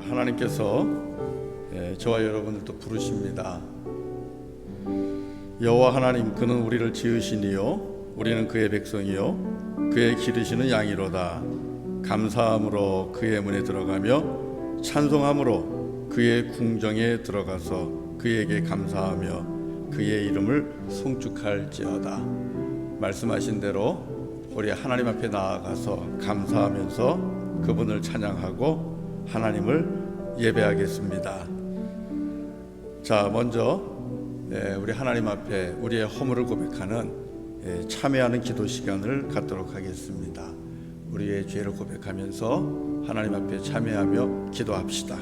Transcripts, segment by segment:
하나님께서 저와 여러분을 또 부르십니다. 여호와 하나님, 그는 우리를 지으시니요 우리는 그의 백성이요 그의 기르시는 양이로다. 감사함으로 그의 문에 들어가며 찬송함으로 그의 궁정에 들어가서 그에게 감사하며 그의 이름을 송축할지어다. 말씀하신 대로 우리 하나님 앞에 나아가서 감사하면서 그분을 찬양하고 하나님을 예배하겠습니다. 자, 먼저 우리 하나님 앞에 우리의 허물을 고백하는 참회하는 기도 시간을 갖도록 하겠습니다. 우리의 죄를 고백하면서 하나님 앞에 참회하며 기도합시다.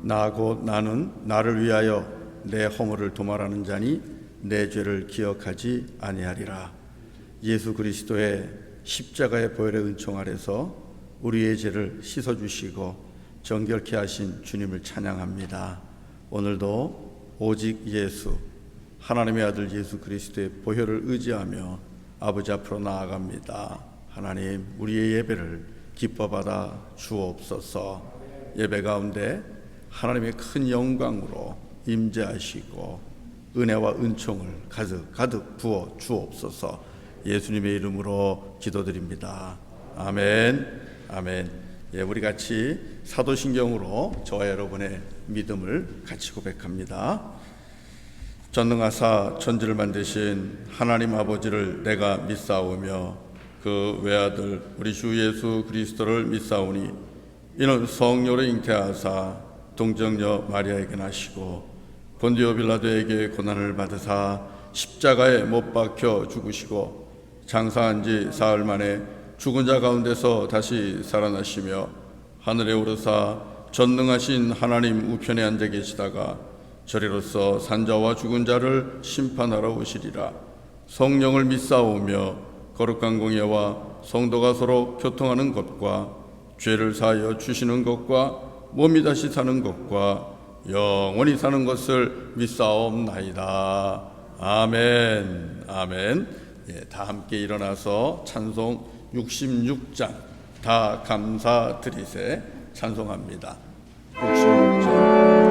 나 곧 나는 나를 위하여 내 허물을 도말하는 자니 내 죄를 기억하지 아니하리라. 예수 그리스도의 십자가의 보혈의 은총 아래서 우리의 죄를 씻어주시고 정결케 하신 주님을 찬양합니다. 오늘도 오직 예수, 하나님의 아들 예수 그리스도의 보혈을 의지하며 아버지 앞으로 나아갑니다. 하나님, 우리의 예배를 기뻐 받아 주옵소서. 예배 가운데 하나님의 큰 영광으로 임재하시고 은혜와 은총을 가득 부어 주옵소서. 예수님의 이름으로 기도드립니다. 아멘. 아멘. 우리 같이 사도신경으로 저와 여러분의 믿음을 같이 고백합니다. 전능하사 천지를 만드신 하나님 아버지를 내가 믿사오며 그 외아들 우리 주 예수 그리스도를 믿사오니 이는 성령으로 잉태하사 동정녀 마리아에게 나시고 본디오 빌라도에게 고난을 받으사 십자가에 못 박혀 죽으시고 장사한 지 사흘 만에 죽은 자 가운데서 다시 살아나시며 하늘에 오르사 전능하신 하나님 우편에 앉아 계시다가 저리로서 산자와 죽은 자를 심판하러 오시리라. 성령을 믿사오며 거룩한 공예와 성도가 서로 교통하는 것과 죄를 사하여 주시는 것과 몸이 다시 사는 것과 영원히 사는 것을 믿사옵나이다. 아멘. 아멘. 다 함께 일어나서 찬송 66장 다 감사드리세 찬송합니다. 66장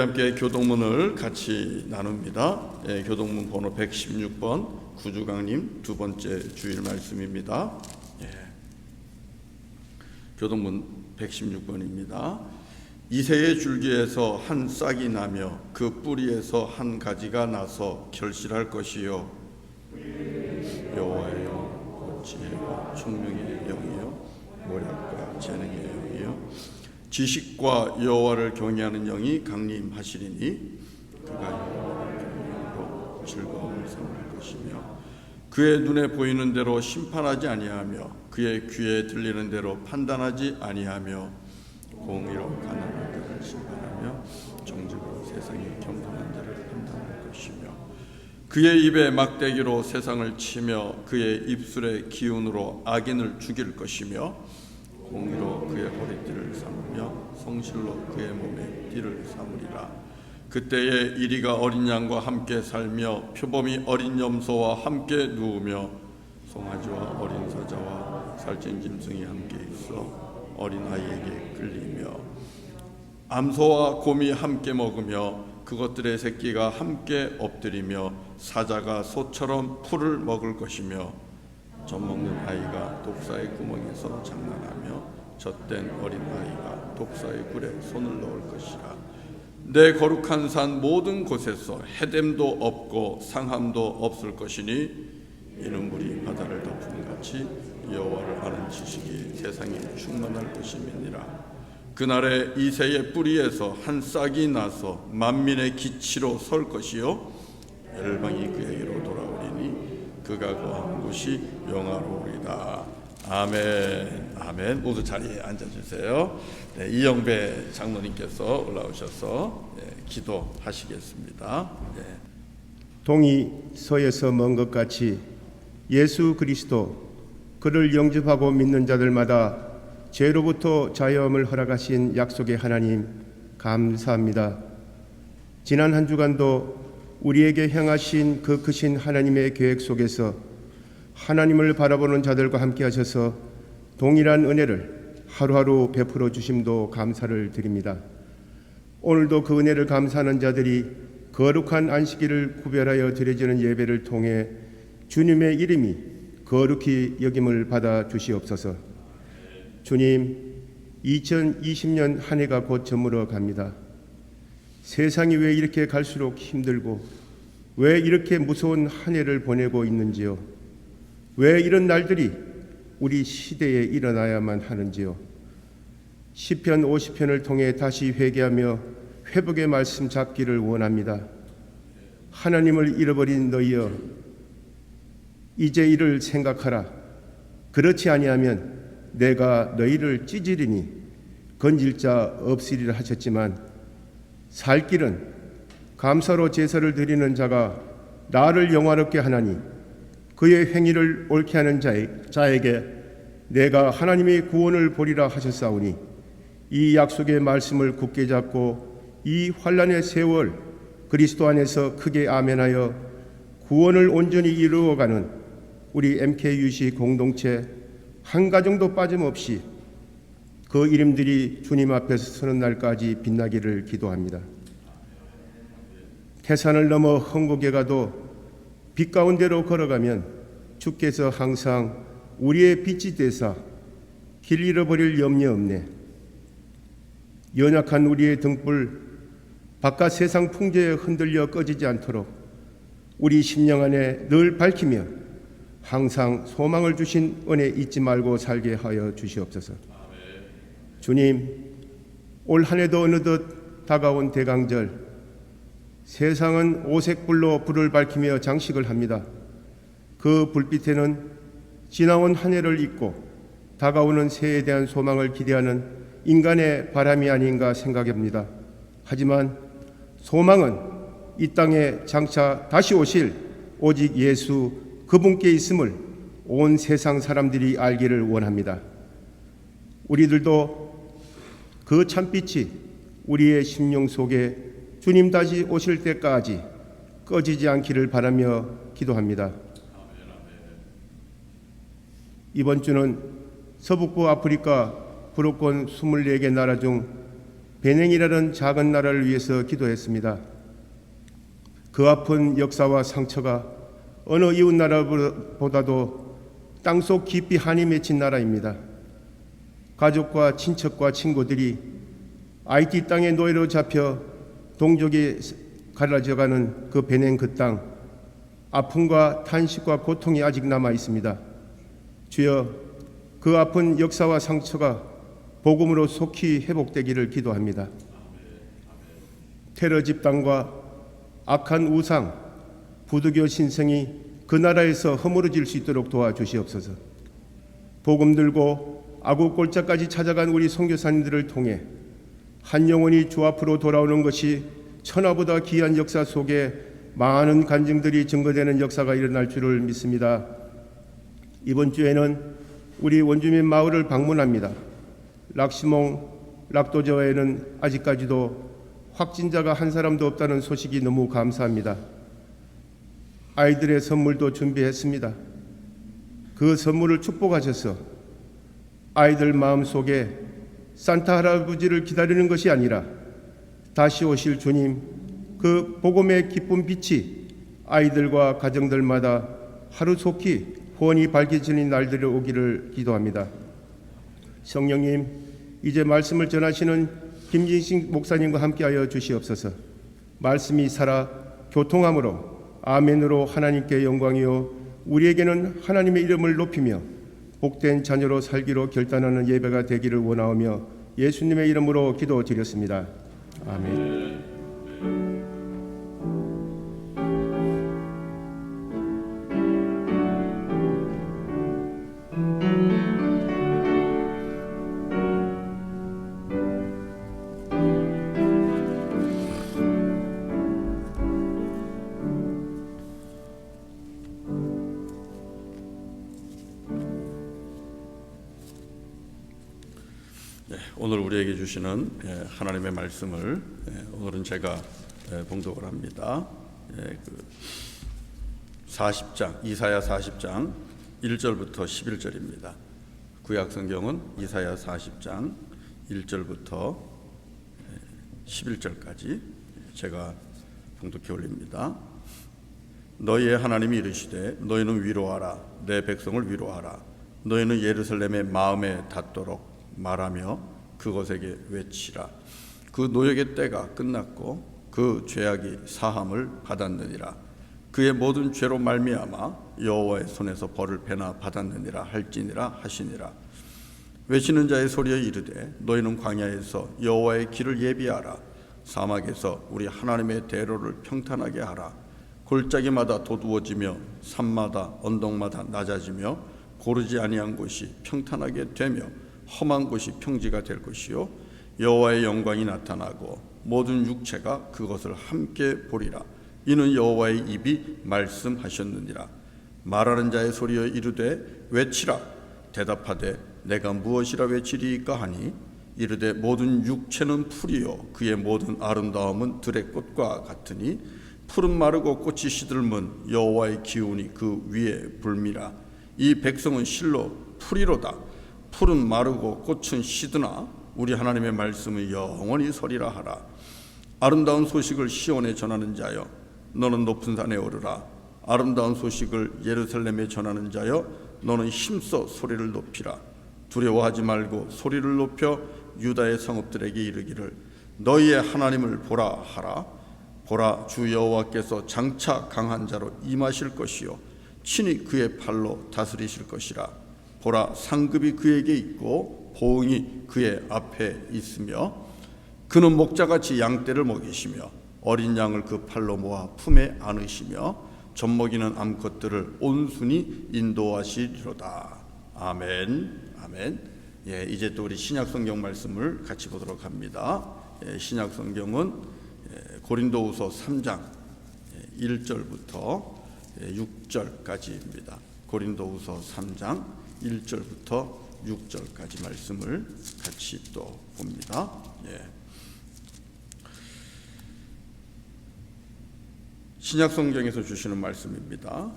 함께 교동문을 같이 나눕니다. 교동문 번호 116번 구주강님 두 번째 주일 말씀입니다. 교동문 116번입니다. 이새의 줄기에서 한 싹이 나며 그 뿌리에서 한 가지가 나서 결실할 것이요 여호와의 영, 지혜와 총명의 영이요 모략과 재능의 영이요 지식과 여호와를 경외하는 영이 강림하시리니 그가 여호와를 경외함으로 즐거움을 삼을 것이며 그의 눈에 보이는 대로 심판하지 아니하며 그의 귀에 들리는 대로 판단하지 아니하며 공의로 가난한 자를 심판하며 정직으로 세상의 경건한 자를 판단할 것이며 그의 입에 막대기로 세상을 치며 그의 입술의 기운으로 악인을 죽일 것이며 공의로 그의 허리띠를 삼으며 성실로 그의 몸에 띠를 삼으리라. 그때에 이리가 어린 양과 함께 살며 표범이 어린 염소와 함께 누우며 송아지와 어린 사자와 살찐 짐승이 함께 있어 어린 아이에게 끌리며 암소와 곰이 함께 먹으며 그것들의 새끼가 함께 엎드리며 사자가 소처럼 풀을 먹을 것이며 젖 먹는 아이가 독사의 구멍에서 장난하며 젖된 어린 아이가 독사의 굴에 손을 넣을 것이라. 내 거룩한 산 모든 곳에서 해됨도 없고 상함도 없을 것이니 이는 물이 바다를 덮은 같이 여호와를 아는 지식이 세상에 충만할 것임이니라. 그날에 이새의 뿌리에서 한 싹이 나서 만민의 기치로 설 것이요 열방이 그에게로 돌아오리니 그가 거한 곳이 영화로우리다. 아멘. 아멘. 모두 자리에 앉아주세요. 네, 이영배 장로님께서 올라오셔서 기도하시겠습니다. 네. 동이 서에서 먼 것 같이 예수 그리스도 그를 영접하고 믿는 자들마다 죄로부터 자유함을 허락하신 약속의 하나님 감사합니다. 지난 한 주간도 우리에게 향하신 그 크신 하나님의 계획 속에서 하나님을 바라보는 자들과 함께 하셔서 동일한 은혜를 하루하루 베풀어 주심도 감사를 드립니다. 오늘도 그 은혜를 감사하는 자들이 거룩한 안식일을 구별하여 드려지는 예배를 통해 주님의 이름이 거룩히 여김을 받아 주시옵소서. 주님, 2020년 한 해가 곧 저물어 갑니다. 세상이 왜 이렇게 갈수록 힘들고 왜 이렇게 무서운 한 해를 보내고 있는지요? 왜 이런 날들이 우리 시대에 일어나야만 하는지요? 시편 50편을 통해 다시 회개하며 회복의 말씀 잡기를 원합니다. 하나님을 잃어버린 너희여, 이제 이를 생각하라. 그렇지 아니하면 내가 너희를 찢으리니 건질 자 없으리라 하셨지만 살 길은 감사로 제사를 드리는 자가 나를 영화롭게 하나니 그의 행위를 옳게 하는 자에게 내가 하나님의 구원을 보리라 하셨사오니 이 약속의 말씀을 굳게 잡고 이 환난의 세월 그리스도 안에서 크게 아멘하여 구원을 온전히 이루어가는 우리 MKUC 공동체 한 가정도 빠짐없이 그 이름들이 주님 앞에서 서는 날까지 빛나기를 기도합니다. 태산을 넘어 헝곡에 가도 빛 가운데로 걸어가면 주께서 항상 우리의 빛이 되사 길 잃어버릴 염려 없네. 연약한 우리의 등불 바깥 세상 풍조에 흔들려 꺼지지 않도록 우리 심령 안에 늘 밝히며 항상 소망을 주신 은혜 잊지 말고 살게 하여 주시옵소서. 주님, 올 한 해도 어느덧 다가온 대강절, 세상은 오색불로 불을 밝히며 장식을 합니다. 그 불빛에는 지나온 한 해를 잊고 다가오는 새해에 대한 소망을 기대하는 인간의 바람이 아닌가 생각합니다. 하지만 소망은 이 땅에 장차 다시 오실 오직 예수 그분께 있음을 온 세상 사람들이 알기를 원합니다. 우리들도 그 참빛이 우리의 심령 속에 주님 다시 오실 때까지 꺼지지 않기를 바라며 기도합니다. 이번 주는 서북부 아프리카 불호권 24개 나라 중 베냉이라는 작은 나라를 위해서 기도했습니다. 그 아픈 역사와 상처가 어느 이웃 나라보다도 땅속 깊이 한이 맺힌 나라입니다. 가족과 친척과 친구들이 IT 땅의 노예로 잡혀 동족이 갈라져가는 그 베냉 그 땅, 아픔과 탄식과 고통이 아직 남아 있습니다. 주여, 그 아픈 역사와 상처가 복음으로 속히 회복되기를 기도합니다. 테러 집단과 악한 우상, 부두교 신성이 그 나라에서 허물어질 수 있도록 도와주시옵소서. 복음 들고 아구 골짜까지 찾아간 우리 선교사님들을 통해 한 영혼이 주 앞으로 돌아오는 것이 천하보다 귀한 역사 속에 많은 간증들이 증거되는 역사가 일어날 줄을 믿습니다. 이번 주에는 우리 원주민 마을을 방문합니다. 락시몽 락도저에는 아직까지도 확진자가 한 사람도 없다는 소식이 너무 감사합니다. 아이들의 선물도 준비했습니다. 그 선물을 축복하셔서 아이들 마음속에 산타 할아버지를 기다리는 것이 아니라 다시 오실 주님, 그 복음의 기쁜 빛이 아이들과 가정들마다 하루속히 후원이 밝혀지는 날들이 오기를 기도합니다. 성령님, 이제 말씀을 전하시는 김진식 목사님과 함께하여 주시옵소서. 말씀이 살아 교통함으로 아멘으로 하나님께 영광이요 우리에게는 하나님의 이름을 높이며 복된 자녀로 살기로 결단하는 예배가 되기를 원하오며 예수님의 이름으로 기도드렸습니다. 아멘. 오늘 우리에게 주시는 하나님의 말씀을 오늘은 제가 봉독을 합니다. 40장, 이사야 40장 1절부터 11절입니다. 구약 성경은 이사야 40장 1절부터 11절까지 제가 봉독해 올립니다. 너희의 하나님이 이르시되 너희는 위로하라, 내 백성을 위로하라. 너희는 예루살렘의 마음에 닿도록 말하며 그것에게 외치라. 그 노역의 때가 끝났고 그 죄악이 사함을 받았느니라. 그의 모든 죄로 말미암아 여호와의 손에서 벌을 배나 받았느니라 할지니라 하시니라. 외치는 자의 소리에 이르되 너희는 광야에서 여호와의 길을 예비하라. 사막에서 우리 하나님의 대로를 평탄하게 하라. 골짜기마다 돋우어지며 산마다 언덕마다 낮아지며 고르지 아니한 곳이 평탄하게 되며 험한 곳이 평지가 될 것이요 여호와의 영광이 나타나고 모든 육체가 그것을 함께 보리라. 이는 여호와의 입이 말씀하셨느니라. 말하는 자의 소리여 이르되 외치라. 대답하되 내가 무엇이라 외치리이까 하니 이르되 모든 육체는 풀이요 그의 모든 아름다움은 들의 꽃과 같으니 풀은 마르고 꽃이 시들면 여호와의 기운이 그 위에 불미라. 이 백성은 실로 풀이로다. 풀은 마르고 꽃은 시드나 우리 하나님의 말씀을 영원히 서리라 하라. 아름다운 소식을 시온에 전하는 자여 너는 높은 산에 오르라. 아름다운 소식을 예루살렘에 전하는 자여 너는 힘써 소리를 높이라. 두려워하지 말고 소리를 높여 유다의 성읍들에게 이르기를 너희의 하나님을 보라 하라. 보라, 주 여호와께서 장차 강한 자로 임하실 것이요 친히 그의 팔로 다스리실 것이라. 보라, 상급이 그에게 있고 보응이 그의 앞에 있으며 그는 목자같이 양떼를 먹이시며 어린 양을 그 팔로 모아 품에 안으시며 젖먹이는 암컷들을 온순히 인도하시리로다. 아멘. 아멘. 이제 또 우리 신약 성경 말씀을 같이 보도록 합니다. 신약 성경은 고린도후서 3장 1절부터 6절까지입니다. 고린도후서 3장 1절부터 6절까지 말씀을 같이 또 봅니다. 신약 성경에서 주시는 말씀입니다.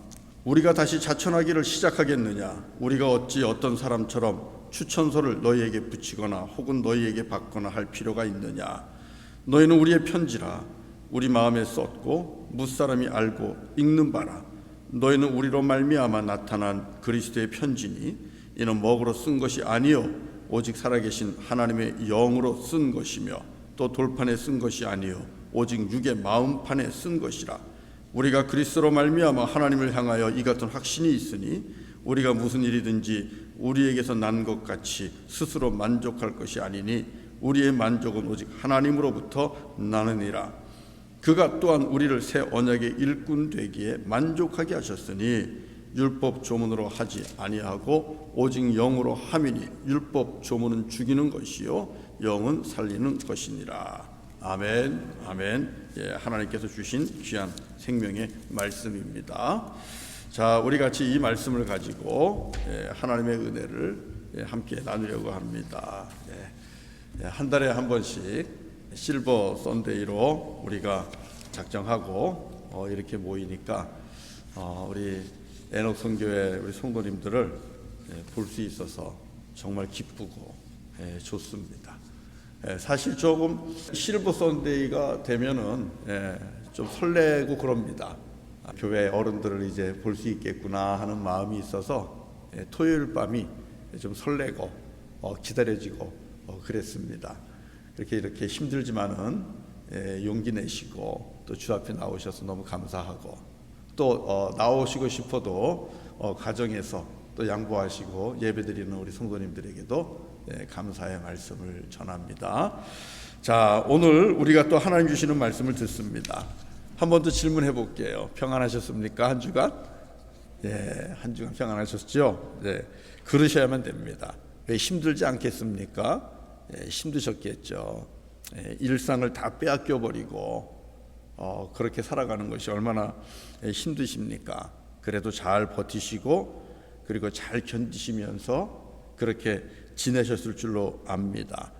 우리가 다시 자천하기를 시작하겠느냐? 우리가 어찌 어떤 사람처럼 추천서를 너희에게 붙이거나 혹은 너희에게 받거나 할 필요가 있느냐? 너희는 우리의 편지라 우리 마음에 썼고 무사람이 알고 읽는 바라. 너희는 우리로 말미암아 나타난 그리스도의 편지니 이는 먹으로 쓴 것이 아니요 오직 살아계신 하나님의 영으로 쓴 것이며 또 돌판에 쓴 것이 아니요 오직 육의 마음판에 쓴 것이라. 우리가 그리스도로 말미암아 하나님을 향하여 이 같은 확신이 있으니 우리가 무슨 일이든지 우리에게서 난 것 같이 스스로 만족할 것이 아니니 우리의 만족은 오직 하나님으로부터 나느니라. 그가 또한 우리를 새 언약의 일꾼 되기에 만족하게 하셨으니 율법 조문으로 하지 아니하고 오직 영으로 함이니 율법 조문은 죽이는 것이요 영은 살리는 것이니라. 아멘. 아멘. 예, 하나님께서 주신 귀한 생명의 말씀입니다. 자, 우리 같이 이 말씀을 가지고 하나님의 은혜를 함께 나누려고 합니다. 한 달에 한 번씩 실버 선데이로 우리가 작정하고 이렇게 모이니까 우리 에녹 선교회 우리 성도님들을 볼 수 있어서 정말 기쁘고 좋습니다. 사실 조금 실버 선데이가 되면은 좀 설레고 그럽니다. 교회 어른들을 이제 볼 수 있겠구나 하는 마음이 있어서 토요일 밤이 좀 설레고 기다려지고 그랬습니다. 이렇게 힘들지만은 용기 내시고 또 주 앞에 나오셔서 너무 감사하고 또 나오시고 싶어도 가정에서 또 양보하시고 예배드리는 우리 성도님들에게도 감사의 말씀을 전합니다. 자, 오늘 우리가 또 하나님 주시는 말씀을 듣습니다. 한 번 더 질문해 볼게요. 평안하셨습니까? 한 주간? 한 주간 평안하셨죠? 그러셔야만 됩니다. 왜 힘들지 않겠습니까? 힘드셨겠죠. 일상을 다 빼앗겨 버리고 그렇게 살아가는 것이 얼마나 힘드십니까? 그래도 잘 버티시고 그리고 잘 견디시면서 그렇게 지내셨을 줄로 압니다.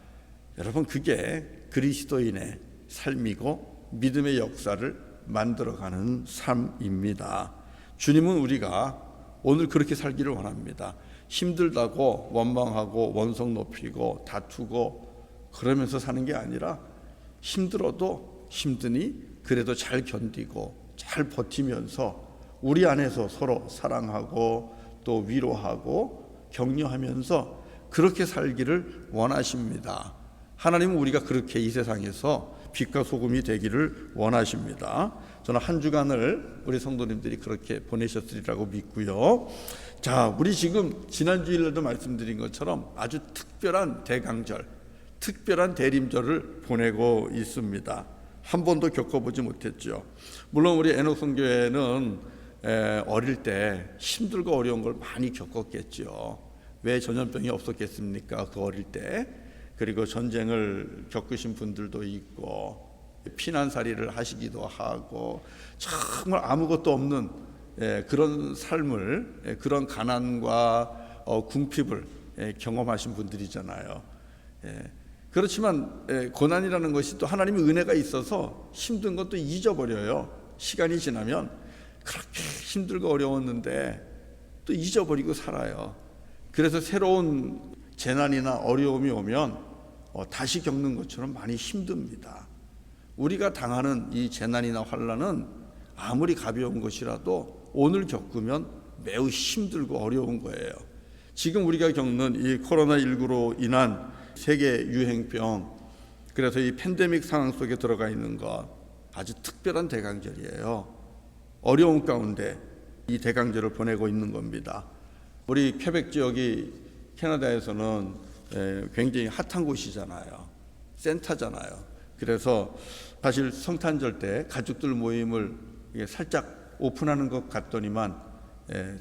여러분, 그게 그리스도인의 삶이고 믿음의 역사를 만들어가는 삶입니다. 주님은 우리가 오늘 그렇게 살기를 원합니다. 힘들다고 원망하고 원성 높이고 다투고 그러면서 사는 게 아니라 힘들어도 힘드니 그래도 잘 견디고 잘 버티면서 우리 안에서 서로 사랑하고 또 위로하고 격려하면서 그렇게 살기를 원하십니다. 하나님은 우리가 그렇게 이 세상에서 빛과 소금이 되기를 원하십니다. 저는 한 주간을 우리 성도님들이 그렇게 보내셨으리라고 믿고요. 자, 우리 지금 지난 주일에도 말씀드린 것처럼 아주 특별한 대강절, 특별한 대림절을 보내고 있습니다. 한 번도 겪어보지 못했죠. 물론 우리 에녹 선교회는 어릴 때 힘들고 어려운 걸 많이 겪었겠죠. 왜 전염병이 없었겠습니까? 그 어릴 때. 그리고 전쟁을 겪으신 분들도 있고 피난살이를 하시기도 하고 정말 아무것도 없는 그런 삶을, 그런 가난과 궁핍을 경험하신 분들이잖아요. 그렇지만 고난이라는 것이 또 하나님의 은혜가 있어서 힘든 것도 잊어버려요. 시간이 지나면 그렇게 힘들고 어려웠는데 또 잊어버리고 살아요. 그래서 새로운 재난이나 어려움이 오면 다시 겪는 것처럼 많이 힘듭니다. 우리가 당하는 이 재난이나 환난은 아무리 가벼운 것이라도 오늘 겪으면 매우 힘들고 어려운 거예요. 지금 우리가 겪는 이 코로나19로 인한 세계 유행병, 그래서 이 팬데믹 상황 속에 들어가 있는 것 아주 특별한 대강절이에요. 어려운 가운데 이 대강절을 보내고 있는 겁니다. 우리 퀘벡 지역이 캐나다에서는 굉장히 핫한 곳이잖아요. 센터잖아요. 그래서 사실 성탄절 때 가족들 모임을 살짝 오픈하는 것 같더니만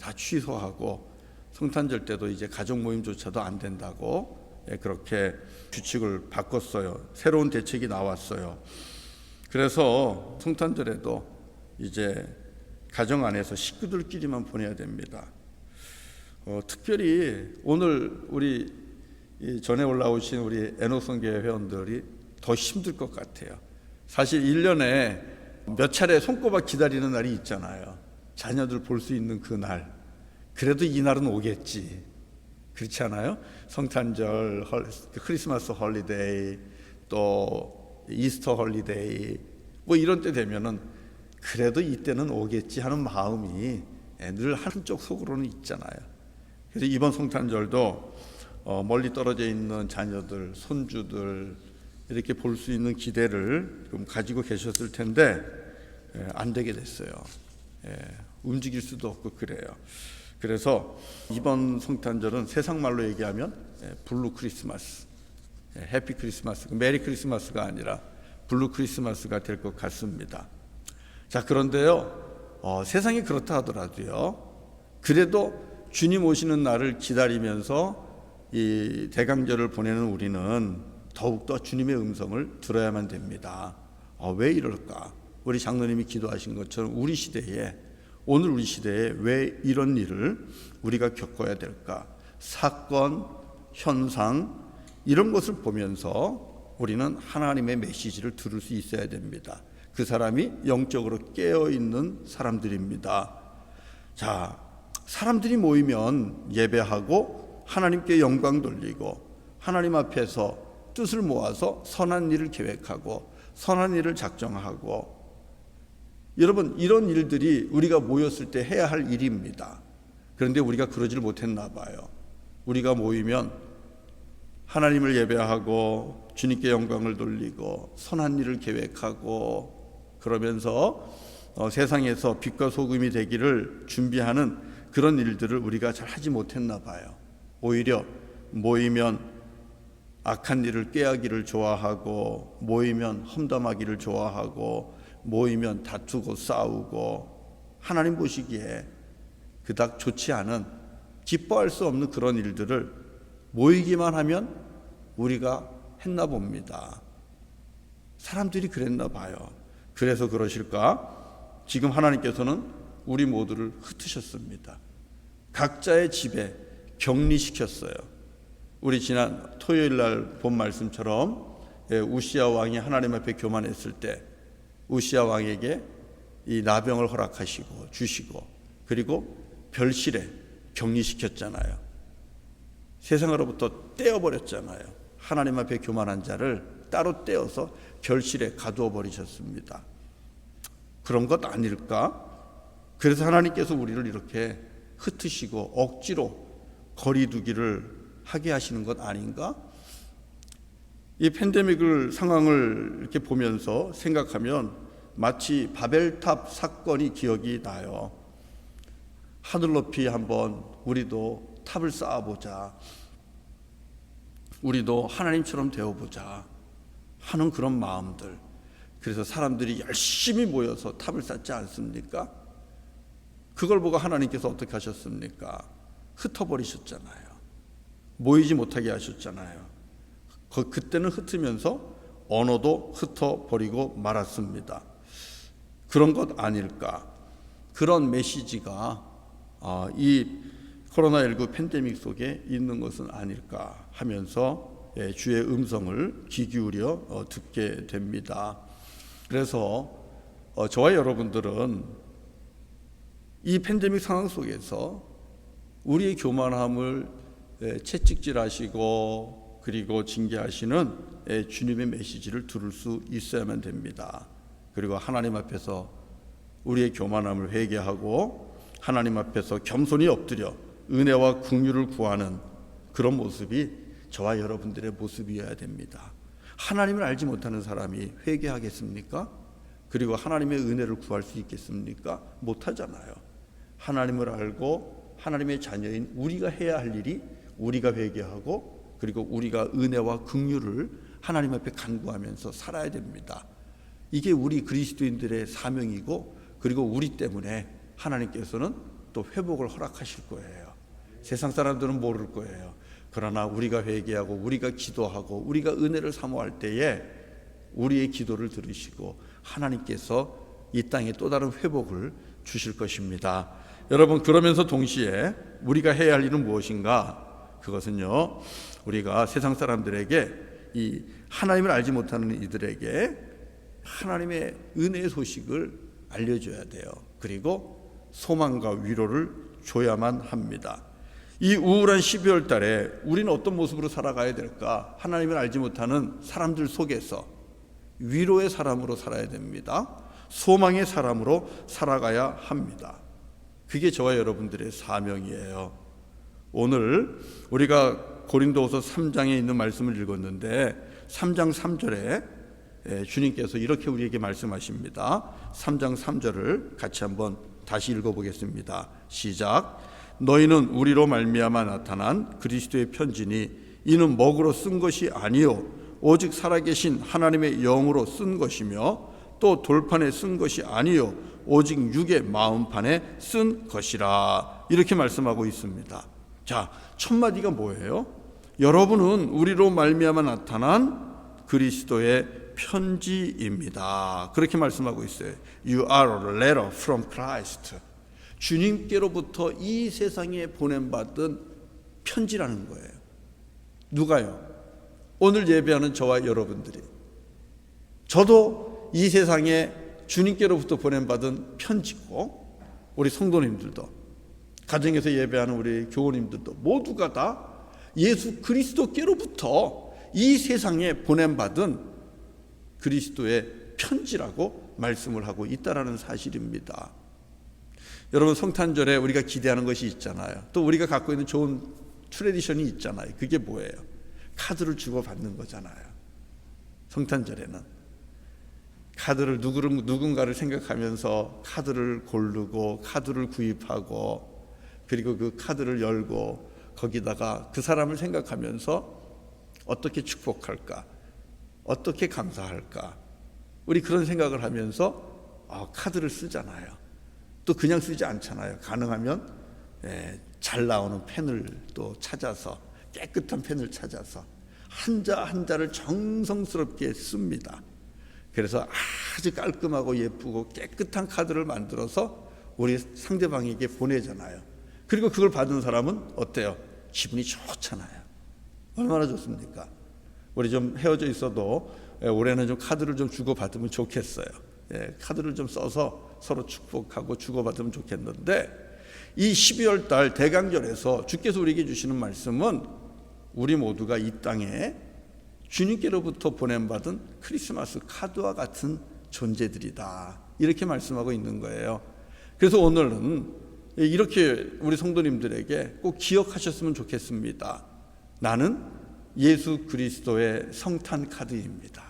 다 취소하고 성탄절 때도 이제 가족 모임조차도 안 된다고 그렇게 규칙을 바꿨어요. 새로운 대책이 나왔어요. 그래서 성탄절에도 이제 가정 안에서 식구들끼리만 보내야 됩니다. 특별히 오늘 우리 전에 올라오신 우리 에녹 선교회 회원들이 더 힘들 것 같아요. 사실 1년에 몇 차례 손꼽아 기다리는 날이 있잖아요. 자녀들 볼 수 있는 그 날, 그래도 이 날은 오겠지. 그렇지 않아요? 성탄절, 크리스마스 홀리데이, 또 이스터 홀리데이, 뭐 이런 때 되면은 그래도 이때는 오겠지 하는 마음이 늘 한쪽 속으로는 있잖아요. 그래서 이번 성탄절도 멀리 떨어져 있는 자녀들, 손주들 이렇게 볼 수 있는 기대를 좀 가지고 계셨을 텐데 안 되게 됐어요. 움직일 수도 없고 그래요. 그래서 이번 성탄절은 세상 말로 얘기하면 블루 크리스마스, 해피 크리스마스, 메리 크리스마스가 아니라 블루 크리스마스가 될 것 같습니다. 자, 그런데요, 세상이 그렇다 하더라도요, 그래도 주님 오시는 날을 기다리면서 이 대강절을 보내는 우리는 더욱더 주님의 음성을 들어야만 됩니다. 왜 이럴까? 우리 장로님이 기도하신 것처럼 오늘 우리 시대에 왜 이런 일을 우리가 겪어야 될까? 사건, 현상 이런 것을 보면서 우리는 하나님의 메시지를 들을 수 있어야 됩니다. 그 사람이 영적으로 깨어있는 사람들입니다. 자, 사람들이 모이면 예배하고 하나님께 영광 돌리고 하나님 앞에서 뜻을 모아서 선한 일을 계획하고 선한 일을 작정하고, 여러분 이런 일들이 우리가 모였을 때 해야 할 일입니다. 그런데 우리가 그러질 못했나 봐요. 우리가 모이면 하나님을 예배하고 주님께 영광을 돌리고 선한 일을 계획하고 그러면서 세상에서 빛과 소금이 되기를 준비하는 그런 일들을 우리가 잘 하지 못했나 봐요. 오히려 모이면 악한 일을 꾀하기를 좋아하고, 모이면 험담하기를 좋아하고, 모이면 다투고 싸우고, 하나님 보시기에 그닥 좋지 않은, 기뻐할 수 없는 그런 일들을 모이기만 하면 우리가 했나 봅니다. 사람들이 그랬나 봐요. 그래서 그러실까? 지금 하나님께서는 우리 모두를 흩으셨습니다. 각자의 집에 격리시켰어요. 우리 지난 토요일 날 본 말씀처럼 우시야 왕이 하나님 앞에 교만했을 때 우시야 왕에게 이 나병을 허락하시고 주시고, 그리고 별실에 격리시켰잖아요. 세상으로부터 떼어버렸잖아요. 하나님 앞에 교만한 자를 따로 떼어서 별실에 가두어 버리셨습니다. 그런 것 아닐까? 그래서 하나님께서 우리를 이렇게 흩으시고 억지로 거리두기를 하게 하시는 것 아닌가? 이 팬데믹을 상황을 이렇게 보면서 생각하면 마치 바벨탑 사건이 기억이 나요. 하늘 높이 한번 우리도 탑을 쌓아보자, 우리도 하나님처럼 되어보자 하는 그런 마음들. 그래서 사람들이 열심히 모여서 탑을 쌓지 않습니까? 그걸 보고 하나님께서 어떻게 하셨습니까? 흩어버리셨잖아요. 모이지 못하게 하셨잖아요. 그때는 흩으면서 언어도 흩어버리고 말았습니다. 그런 것 아닐까? 그런 메시지가 이 코로나19 팬데믹 속에 있는 것은 아닐까 하면서 주의 음성을 귀 기울여 듣게 됩니다. 그래서 저와 여러분들은 이 팬데믹 상황 속에서 우리의 교만함을 채찍질하시고 그리고 징계하시는 주님의 메시지를 들을 수 있어야만 됩니다. 그리고 하나님 앞에서 우리의 교만함을 회개하고 하나님 앞에서 겸손히 엎드려 은혜와 긍휼을 구하는 그런 모습이 저와 여러분들의 모습이어야 됩니다. 하나님을 알지 못하는 사람이 회개하겠습니까? 그리고 하나님의 은혜를 구할 수 있겠습니까? 못하잖아요. 하나님을 알고 하나님의 자녀인 우리가 해야 할 일이 우리가 회개하고 그리고 우리가 은혜와 긍휼을 하나님 앞에 간구하면서 살아야 됩니다. 이게 우리 그리스도인들의 사명이고, 그리고 우리 때문에 하나님께서는 또 회복을 허락하실 거예요. 세상 사람들은 모를 거예요. 그러나 우리가 회개하고 우리가 기도하고 우리가 은혜를 사모할 때에 우리의 기도를 들으시고 하나님께서 이 땅에 또 다른 회복을 주실 것입니다. 여러분, 그러면서 동시에 우리가 해야 할 일은 무엇인가? 그것은요, 우리가 세상 사람들에게, 이 하나님을 알지 못하는 이들에게 하나님의 은혜의 소식을 알려줘야 돼요. 그리고 소망과 위로를 줘야만 합니다. 이 우울한 12월 달에 우리는 어떤 모습으로 살아가야 될까? 하나님을 알지 못하는 사람들 속에서 위로의 사람으로 살아야 됩니다. 소망의 사람으로 살아가야 합니다. 그게 저와 여러분들의 사명이에요. 오늘 우리가 고린도후서 3장에 있는 말씀을 읽었는데 3장 3절에 주님께서 이렇게 우리에게 말씀하십니다. 3장 3절을 같이 한번 다시 읽어보겠습니다. 시작. 너희는 우리로 말미암아 나타난 그리스도의 편지니 이는 먹으로 쓴 것이 아니요 오직 살아계신 하나님의 영으로 쓴 것이며 또 돌판에 쓴 것이 아니요 오직 육의 마음판에 쓴 것이라. 이렇게 말씀하고 있습니다. 자, 첫 마디가 뭐예요? 여러분은 우리로 말미암아 나타난 그리스도의 편지입니다. 그렇게 말씀하고 있어요. You are a letter from Christ. 주님께로부터 이 세상에 보냄받은 편지라는 거예요. 누가요? 오늘 예배하는 저와 여러분들이. 저도 이 세상에 주님께로부터 보냄받은 편지고, 우리 성도님들도, 가정에서 예배하는 우리 교우님들도 모두가 다 예수 그리스도께로부터 이 세상에 보냄받은 그리스도의 편지라고 말씀을 하고 있다라는 사실입니다. 여러분, 성탄절에 우리가 기대하는 것이 있잖아요. 또 우리가 갖고 있는 좋은 트레디션이 있잖아요. 그게 뭐예요? 카드를 주고받는 거잖아요. 성탄절에는 카드를 누군가를 생각하면서 카드를 고르고 카드를 구입하고, 그리고 그 카드를 열고 거기다가 그 사람을 생각하면서 어떻게 축복할까, 어떻게 감사할까, 우리 그런 생각을 하면서 카드를 쓰잖아요. 또 그냥 쓰지 않잖아요. 가능하면 잘 나오는 펜을 또 찾아서, 깨끗한 펜을 찾아서 한자 한자를 정성스럽게 씁니다. 그래서 아주 깔끔하고 예쁘고 깨끗한 카드를 만들어서 우리 상대방에게 보내잖아요. 그리고 그걸 받은 사람은 어때요? 기분이 좋잖아요. 얼마나 좋습니까? 우리 좀 헤어져 있어도 올해는 좀 카드를 좀 주고받으면 좋겠어요. 카드를 좀 써서 서로 축복하고 주고받으면 좋겠는데, 이 12월 달 대강절에서 주께서 우리에게 주시는 말씀은 우리 모두가 이 땅에 주님께로부터 보냄받은 크리스마스 카드와 같은 존재들이다, 이렇게 말씀하고 있는 거예요. 그래서 오늘은 이렇게 우리 성도님들에게 꼭 기억하셨으면 좋겠습니다. 나는 예수 그리스도의 성탄 카드입니다.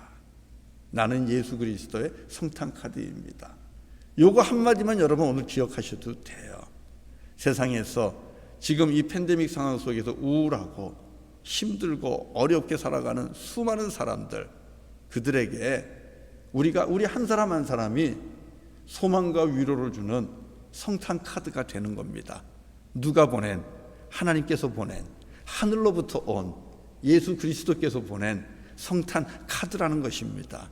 나는 예수 그리스도의 성탄 카드입니다. 요거 한마디만 여러분 오늘 기억하셔도 돼요. 세상에서 지금 이 팬데믹 상황 속에서 우울하고 힘들고 어렵게 살아가는 수많은 사람들, 그들에게 우리 한 사람 한 사람이 소망과 위로를 주는 성탄 카드가 되는 겁니다. 누가 보낸? 하나님께서 보낸, 하늘로부터 온 예수 그리스도께서 보낸 성탄 카드라는 것입니다.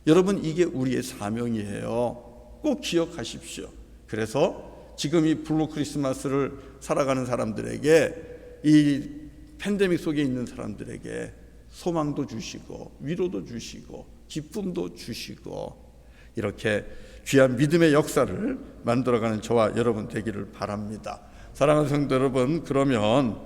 여러분, 이게 우리의 사명이에요. 꼭 기억하십시오. 그래서 지금 이 블루 크리스마스를 살아가는 사람들에게, 이 팬데믹 속에 있는 사람들에게 소망도 주시고 위로도 주시고 기쁨도 주시고, 이렇게 귀한 믿음의 역사를 만들어가는 저와 여러분 되기를 바랍니다. 사랑하는 성도 여러분, 그러면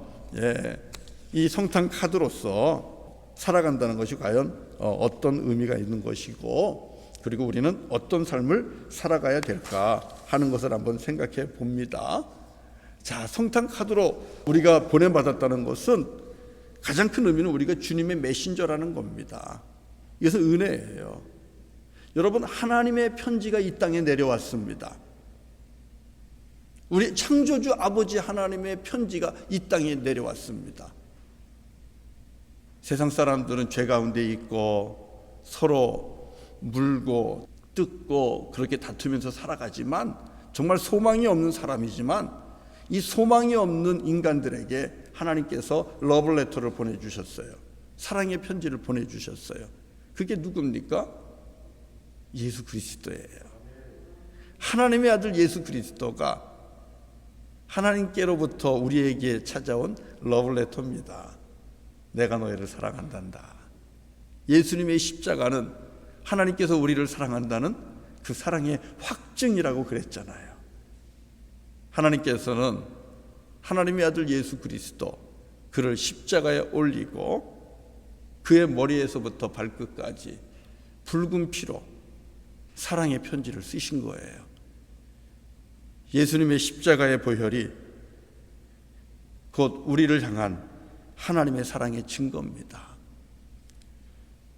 이 성탄 카드로서 살아간다는 것이 과연 어떤 의미가 있는 것이고, 그리고 우리는 어떤 삶을 살아가야 될까 하는 것을 한번 생각해 봅니다. 자, 성탄 카드로 우리가 보내받았다는 것은 가장 큰 의미는 우리가 주님의 메신저라는 겁니다. 이것은 은혜예요. 여러분, 하나님의 편지가 이 땅에 내려왔습니다. 우리 창조주 아버지 하나님의 편지가 이 땅에 내려왔습니다. 세상 사람들은 죄 가운데 있고 서로 물고 뜯고 그렇게 다투면서 살아가지만, 정말 소망이 없는 사람이지만, 이 소망이 없는 인간들에게 하나님께서 러브레터를 보내주셨어요. 사랑의 편지를 보내주셨어요. 그게 누굽니까? 예수 그리스도예요. 하나님의 아들 예수 그리스도가 하나님께로부터 우리에게 찾아온 러브레터입니다. 내가 너희를 사랑한단다. 예수님의 십자가는 하나님께서 우리를 사랑한다는 그 사랑의 확증이라고 그랬잖아요. 하나님께서는 하나님의 아들 예수 그리스도, 그를 십자가에 올리고 그의 머리에서부터 발끝까지 붉은 피로 사랑의 편지를 쓰신 거예요. 예수님의 십자가의 보혈이 곧 우리를 향한 하나님의 사랑의 증거입니다.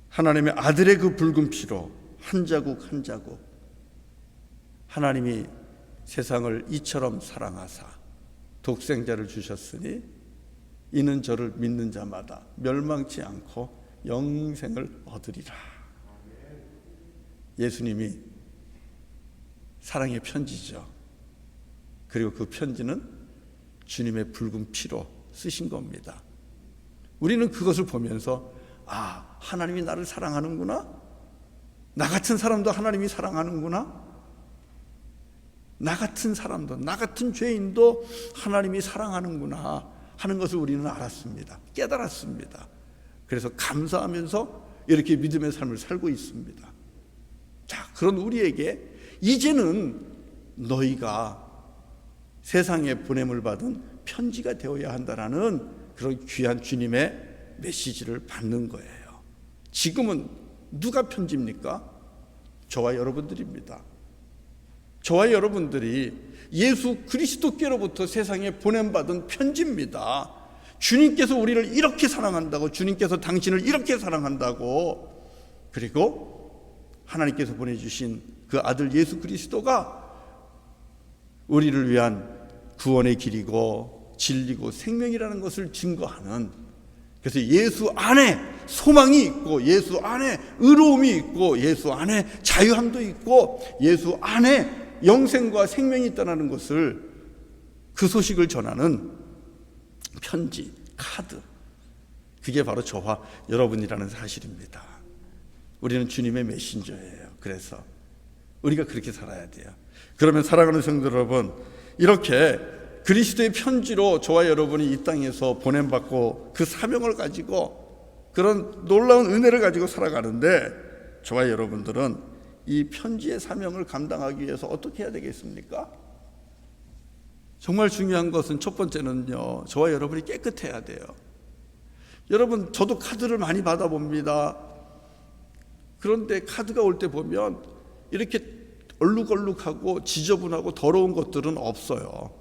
하나님의 아들의 그 붉은 피로 한 자국 한 자국 하나님이 세상을 이처럼 사랑하사 독생자를 주셨으니 이는 저를 믿는 자마다 멸망치 않고 영생을 얻으리라. 예수님이 사랑의 편지죠. 그리고 그 편지는 주님의 붉은 피로 쓰신 겁니다. 우리는 그것을 보면서 하나님이 나를 사랑하는구나, 나 같은 사람도 하나님이 사랑하는구나, 나 같은 사람도, 나 같은 죄인도 하나님이 사랑하는구나 하는 것을 우리는 알았습니다. 깨달았습니다. 그래서 감사하면서 이렇게 믿음의 삶을 살고 있습니다. 자, 그런 우리에게 이제는 너희가 세상에 보냄을 받은 편지가 되어야 한다라는 그런 귀한 주님의 메시지를 받는 거예요. 지금은 누가 편지입니까? 저와 여러분들입니다. 저와 여러분들이 예수 그리스도께로부터 세상에 보냄받은 편지입니다. 주님께서 우리를 이렇게 사랑한다고, 주님께서 당신을 이렇게 사랑한다고, 그리고 하나님께서 보내주신 그 아들 예수 그리스도가 우리를 위한 구원의 길이고 진리고 생명이라는 것을 증거하는, 그래서 예수 안에 소망이 있고, 예수 안에 의로움이 있고, 예수 안에 자유함도 있고, 예수 안에 영생과 생명이 있다는 것을, 그 소식을 전하는 편지, 카드, 그게 바로 저와 여러분이라는 사실입니다. 우리는 주님의 메신저예요. 그래서 우리가 그렇게 살아야 돼요. 그러면 사랑하는 성도 여러분, 이렇게 그리스도의 편지로 저와 여러분이 이 땅에서 보냄받고 그 사명을 가지고 그런 놀라운 은혜를 가지고 살아가는데, 저와 여러분들은 이 편지의 사명을 감당하기 위해서 어떻게 해야 되겠습니까? 정말 중요한 것은 첫 번째는요, 저와 여러분이 깨끗해야 돼요. 여러분, 저도 카드를 많이 받아봅니다. 그런데 카드가 올 때 보면 이렇게 얼룩얼룩하고 지저분하고 더러운 것들은 없어요.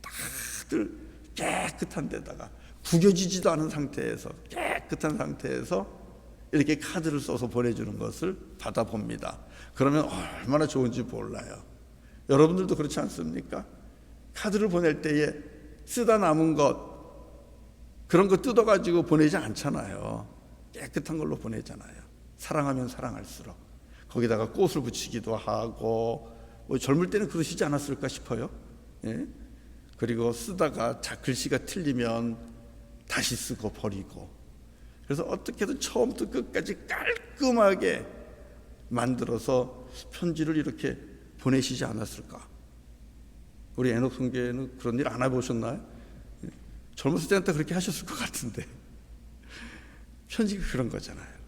다들 깨끗한 데다가 구겨지지도 않은 상태에서, 깨끗한 상태에서 이렇게 카드를 써서 보내주는 것을 받아봅니다. 그러면 얼마나 좋은지 몰라요. 여러분들도 그렇지 않습니까? 카드를 보낼 때에 쓰다 남은 것, 그런 거 뜯어가지고 보내지 않잖아요. 깨끗한 걸로 보내잖아요. 사랑하면 사랑할수록. 거기다가 꽃을 붙이기도 하고, 젊을 때는 그러시지 않았을까 싶어요. 예? 그리고 쓰다가 글씨가 틀리면 다시 쓰고 버리고, 그래서 어떻게든 처음부터 끝까지 깔끔하게 만들어서 편지를 이렇게 보내시지 않았을까? 우리 에녹 성교회는 그런 일 안 해보셨나요? 젊었을 때한테 그렇게 하셨을 것 같은데. 편지가 그런 거잖아요.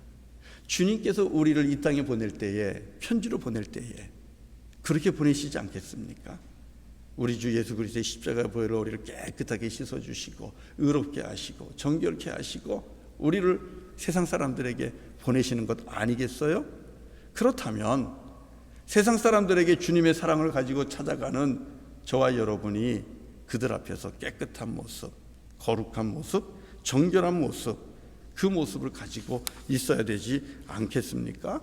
주님께서 우리를 이 땅에 보낼 때에, 편지로 보낼 때에 그렇게 보내시지 않겠습니까? 우리 주 예수 그리스도의 십자가 보혈로 우리를 깨끗하게 씻어주시고, 의롭게 하시고, 정결케 하시고, 우리를 세상 사람들에게 보내시는 것 아니겠어요? 그렇다면 세상 사람들에게 주님의 사랑을 가지고 찾아가는 저와 여러분이 그들 앞에서 깨끗한 모습, 거룩한 모습, 정결한 모습, 그 모습을 가지고 있어야 되지 않겠습니까?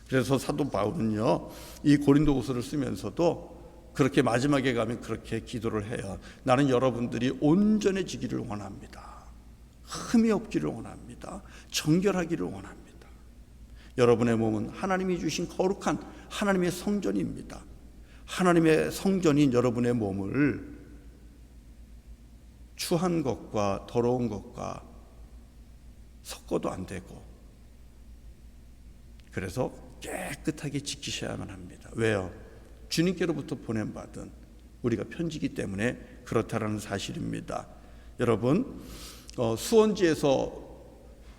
그래서 사도 바울은요, 이 고린도후서를 쓰면서도 그렇게 마지막에 가면 그렇게 기도를 해요. 나는 여러분들이 온전해지기를 원합니다. 흠이 없기를 원합니다. 정결하기를 원합니다. 여러분의 몸은 하나님이 주신 거룩한 하나님의 성전입니다. 하나님의 성전인 여러분의 몸을 추한 것과 더러운 것과 섞어도 안 되고, 그래서 깨끗하게 지키셔야만 합니다. 왜요? 주님께로부터 보냄받은 우리가 편지이기 때문에 그렇다라는 사실입니다. 여러분, 수원지에서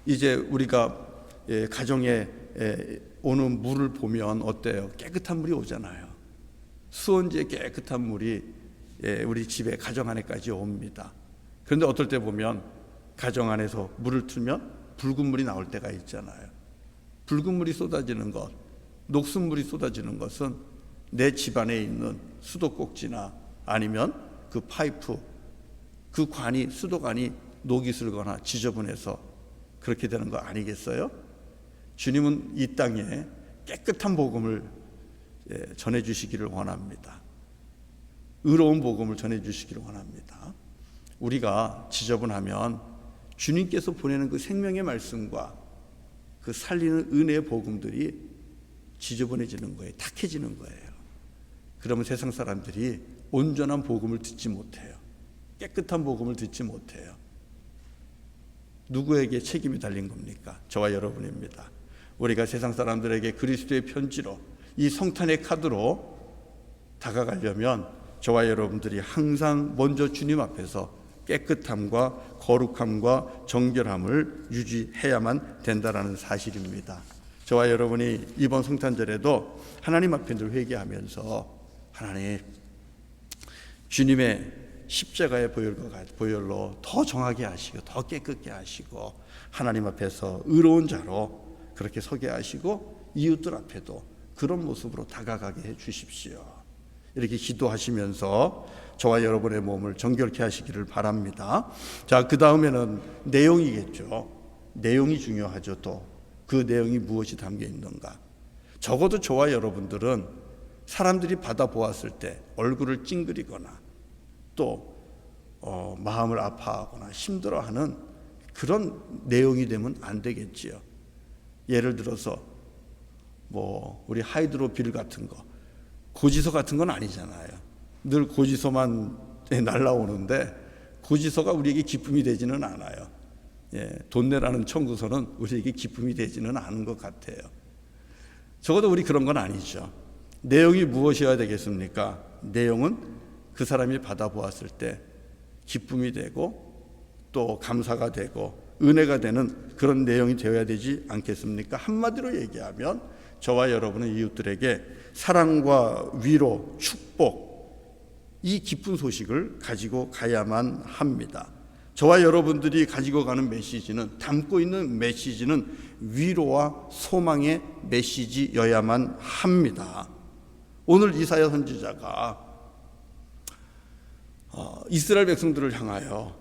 이제 우리가 가정에 오는 물을 보면 어때요? 깨끗한 물이 오잖아요. 수원지의 깨끗한 물이 우리 집에 가정 안에까지 옵니다. 그런데 어떨 때 보면 가정 안에서 물을 틀면 붉은 물이 나올 때가 있잖아요. 붉은 물이 쏟아지는 것, 녹슨물이 쏟아지는 것은 내 집안에 있는 수도꼭지나 아니면 그 파이프, 그 관이, 수도관이 녹이 슬거나 지저분해서 그렇게 되는 거 아니겠어요? 주님은 이 땅에 깨끗한 복음을 전해주시기를 원합니다. 의로운 복음을 전해주시기를 원합니다. 우리가 지저분하면 주님께서 보내는 그 생명의 말씀과 그 살리는 은혜의 복음들이 지저분해지는 거예요. 탁해지는 거예요. 그러면 세상 사람들이 온전한 복음을 듣지 못해요. 깨끗한 복음을 듣지 못해요. 누구에게 책임이 달린 겁니까? 저와 여러분입니다. 우리가 세상 사람들에게 그리스도의 편지로, 이 성탄의 카드로 다가가려면 저와 여러분들이 항상 먼저 주님 앞에서 깨끗함과 거룩함과 정결함을 유지해야만 된다는 사실입니다. 저와 여러분이 이번 성탄절에도 하나님 앞에 늘 회개하면서 하나님, 주님의 십자가의 보혈로 더 정하게 하시고 더 깨끗게 하시고 하나님 앞에서 의로운 자로 그렇게 서게 하시고 이웃들 앞에도 그런 모습으로 다가가게 해 주십시오. 이렇게 기도하시면서 저와 여러분의 몸을 정결케 하시기를 바랍니다. 자, 그 다음에는 내용이겠죠. 내용이 중요하죠. 또 그 내용이 무엇이 담겨 있는가. 적어도 저와 여러분들은 사람들이 받아보았을 때 얼굴을 찡그리거나 또 마음을 아파하거나 힘들어하는 그런 내용이 되면 안 되겠지요. 예를 들어서 우리 하이드로빌 같은 거, 고지서 같은 건 아니잖아요. 늘 고지서만 날라오는데 고지서가 우리에게 기쁨이 되지는 않아요. 돈 내라는 청구서는 우리에게 기쁨이 되지는 않은 것 같아요. 적어도 우리 그런 건 아니죠. 내용이 무엇이어야 되겠습니까? 내용은 그 사람이 받아보았을 때 기쁨이 되고 또 감사가 되고 은혜가 되는 그런 내용이 되어야 되지 않겠습니까? 한마디로 얘기하면 저와 여러분은 이웃들에게 사랑과 위로, 축복, 이 기쁜 소식을 가지고 가야만 합니다. 저와 여러분들이 가지고 가는 메시지는, 담고 있는 메시지는 위로와 소망의 메시지여야만 합니다. 오늘 이사야 선지자가 이스라엘 백성들을 향하여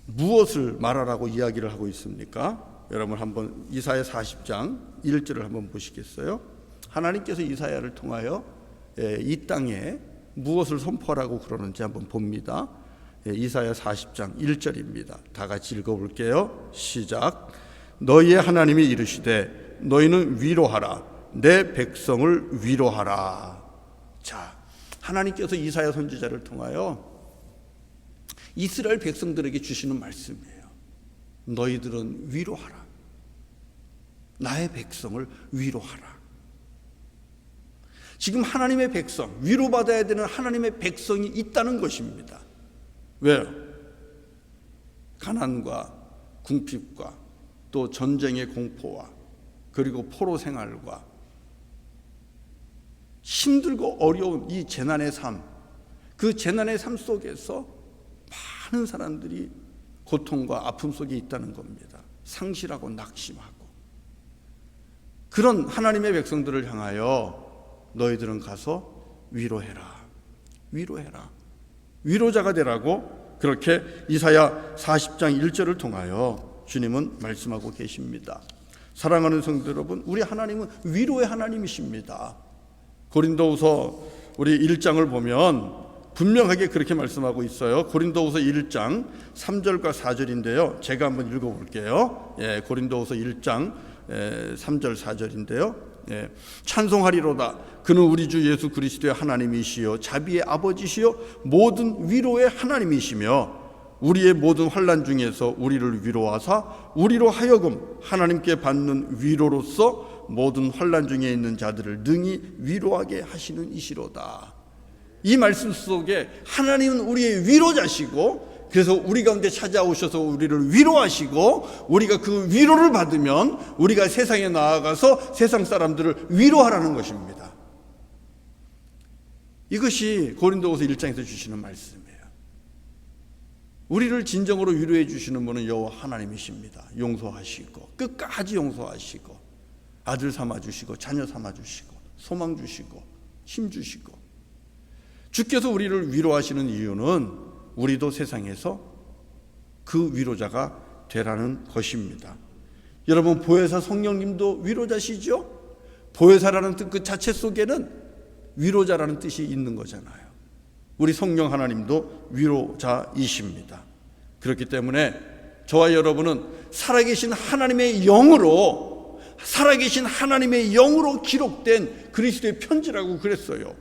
무엇을 말하라고 이야기를 하고 있습니까? 여러분 한번 이사야 40장 1절을 한번 보시겠어요? 하나님께서 이사야를 통하여 이 땅에 무엇을 선포하라고 그러는지 한번 봅니다. 이사야 40장 1절입니다. 다 같이 읽어볼게요. 시작. 너희의 하나님이 이르시되 너희는 위로하라. 내 백성을 위로하라. 자, 하나님께서 이사야 선지자를 통하여 이스라엘 백성들에게 주시는 말씀이에요. 너희들은 위로하라. 나의 백성을 위로하라. 지금 하나님의 백성, 위로받아야 되는 하나님의 백성이 있다는 것입니다. 왜요? 가난과 궁핍과 또 전쟁의 공포와 그리고 포로 생활과 힘들고 어려운 이 재난의 삶, 그 재난의 삶 속에서 많은 사람들이 고통과 아픔 속에 있다는 겁니다. 상실하고 낙심하고. 그런 하나님의 백성들을 향하여 너희들은 가서 위로해라. 위로해라. 위로자가 되라고 그렇게 이사야 40장 1절을 통하여 주님은 말씀하고 계십니다. 사랑하는 성도 여러분, 우리 하나님은 위로의 하나님이십니다. 고린도후서 우리 1장을 보면 분명하게 그렇게 말씀하고 있어요. 고린도후서 1장 3절과 4절인데요. 제가 한번 읽어볼게요. 고린도후서 1장 3절 4절인데요. 찬송하리로다. 그는 우리 주 예수 그리스도의 하나님이시요 자비의 아버지시요 모든 위로의 하나님이시며 우리의 모든 환난 중에서 우리를 위로하사 우리로 하여금 하나님께 받는 위로로서 모든 환난 중에 있는 자들을 능히 위로하게 하시는 이시로다. 이 말씀 속에 하나님은 우리의 위로자시고, 그래서 우리 가운데 찾아오셔서 우리를 위로하시고, 우리가 그 위로를 받으면 우리가 세상에 나아가서 세상 사람들을 위로하라는 것입니다. 이것이 고린도후서 1장에서 주시는 말씀이에요. 우리를 진정으로 위로해 주시는 분은 여호와 하나님이십니다. 용서하시고 끝까지 용서하시고 아들 삼아 주시고 자녀 삼아 주시고 소망 주시고 힘 주시고, 주께서 우리를 위로하시는 이유는 우리도 세상에서 그 위로자가 되라는 것입니다. 여러분, 보혜사 성령님도 위로자시죠? 보혜사라는 뜻 그 자체 속에는 위로자라는 뜻이 있는 거잖아요. 우리 성령 하나님도 위로자이십니다. 그렇기 때문에 저와 여러분은 살아계신 하나님의 영으로 기록된 그리스도의 편지라고 그랬어요.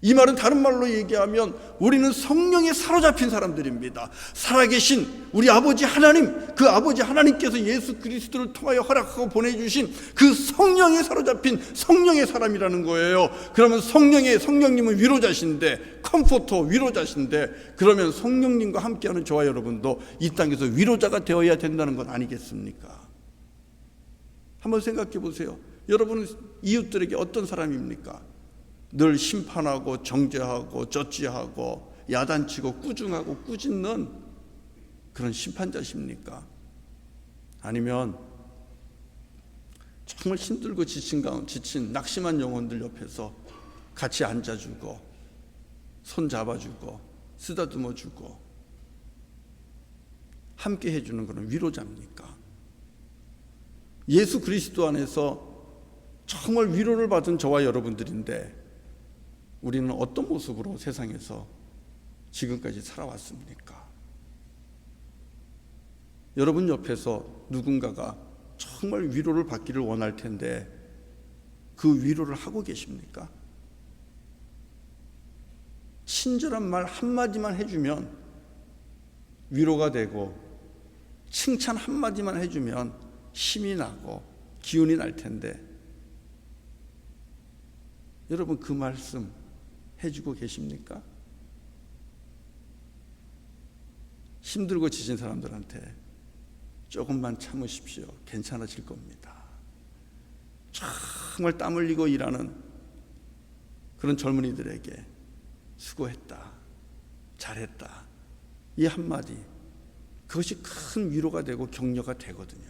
이 말은 다른 말로 얘기하면 우리는 성령에 사로잡힌 사람들입니다. 살아계신 우리 아버지 하나님, 그 아버지 하나님께서 예수 그리스도를 통하여 허락하고 보내주신 그 성령에 사로잡힌 성령의 사람이라는 거예요. 그러면 성령님은 위로자신데, 컴포터 위로자신데, 그러면 성령님과 함께하는 저와 여러분도 이 땅에서 위로자가 되어야 된다는 것 아니겠습니까? 한번 생각해 보세요. 여러분은 이웃들에게 어떤 사람입니까? 늘 심판하고 정죄하고 저지하고 야단치고 꾸중하고 꾸짖는 그런 심판자십니까? 아니면 정말 힘들고 지친 낙심한 영혼들 옆에서 같이 앉아주고 손 잡아주고 쓰다듬어주고 함께 해주는 그런 위로자입니까? 예수 그리스도 안에서 정말 위로를 받은 저와 여러분들인데 우리는 어떤 모습으로 세상에서 지금까지 살아왔습니까? 여러분 옆에서 누군가가 정말 위로를 받기를 원할 텐데 그 위로를 하고 계십니까? 친절한 말 한마디만 해주면 위로가 되고, 칭찬 한마디만 해주면 힘이 나고 기운이 날 텐데, 여러분 그 말씀 해주고 계십니까? 힘들고 지친 사람들한테 조금만 참으십시오. 괜찮아질 겁니다. 정말 땀 흘리고 일하는 그런 젊은이들에게 수고했다, 잘했다, 이 한마디, 그것이 큰 위로가 되고 격려가 되거든요.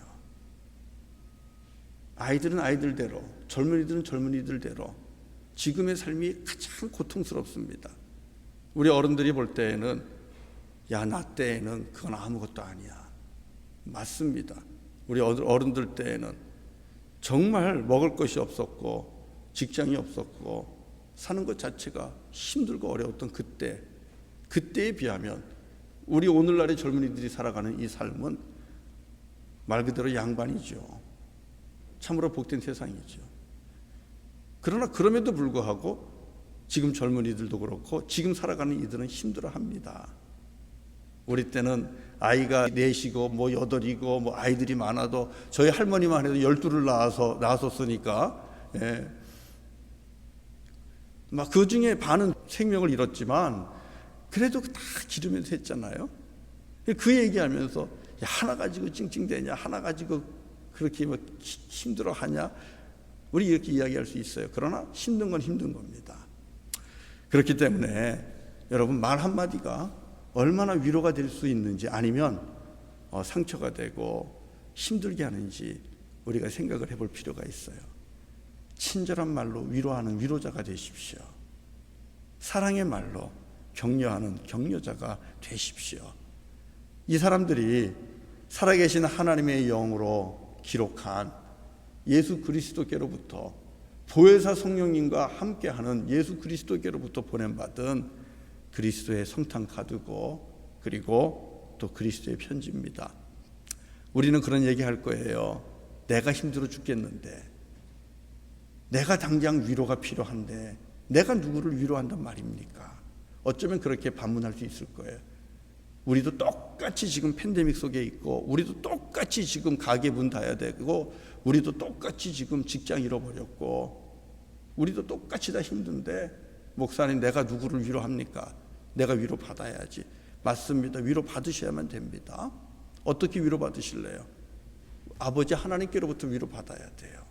아이들은 아이들대로, 젊은이들은 젊은이들대로 지금의 삶이 가장 고통스럽습니다. 우리 어른들이 볼 때에는 야, 나 때에는 그건 아무것도 아니야. 맞습니다. 우리 어른들 때에는 정말 먹을 것이 없었고 직장이 없었고 사는 것 자체가 힘들고 어려웠던 그때에 비하면 우리 오늘날의 젊은이들이 살아가는 이 삶은 말 그대로 양반이죠. 참으로 복된 세상이죠. 그러나 그럼에도 불구하고 지금 젊은이들도 그렇고 지금 살아가는 이들은 힘들어합니다. 우리 때는 아이가 넷이고 뭐 여덟이고 뭐 아이들이 많아도 저희 할머니만 해도 12를 낳았었으니까, 예. 막 그 중에 반은 생명을 잃었지만 그래도 다 기르면서 했잖아요. 그 얘기하면서 야, 하나 가지고 찡찡대냐, 하나 가지고 그렇게 뭐 힘들어하냐, 우리 이렇게 이야기할 수 있어요. 그러나 힘든 건 힘든 겁니다. 그렇기 때문에 여러분 말 한마디가 얼마나 위로가 될 수 있는지, 아니면 상처가 되고 힘들게 하는지 우리가 생각을 해볼 필요가 있어요. 친절한 말로 위로하는 위로자가 되십시오. 사랑의 말로 격려하는 격려자가 되십시오. 이 사람들이 살아계신 하나님의 영으로 기록한 예수 그리스도께로부터, 보혜사 성령님과 함께하는 예수 그리스도께로부터 보냄받은 그리스도의 성탄 카드고, 그리고 또 그리스도의 편지입니다. 우리는 그런 얘기할 거예요. 내가 힘들어 죽겠는데, 내가 당장 위로가 필요한데 내가 누구를 위로한단 말입니까? 어쩌면 그렇게 반문할 수 있을 거예요. 우리도 똑같이 지금 팬데믹 속에 있고, 우리도 똑같이 지금 가게 문 닫아야 되고, 우리도 똑같이 지금 직장 잃어버렸고, 우리도 똑같이 다 힘든데 목사님, 내가 누구를 위로합니까? 내가 위로 받아야지. 맞습니다. 위로 받으셔야만 됩니다. 어떻게 위로 받으실래요? 아버지 하나님께로부터 위로 받아야 돼요.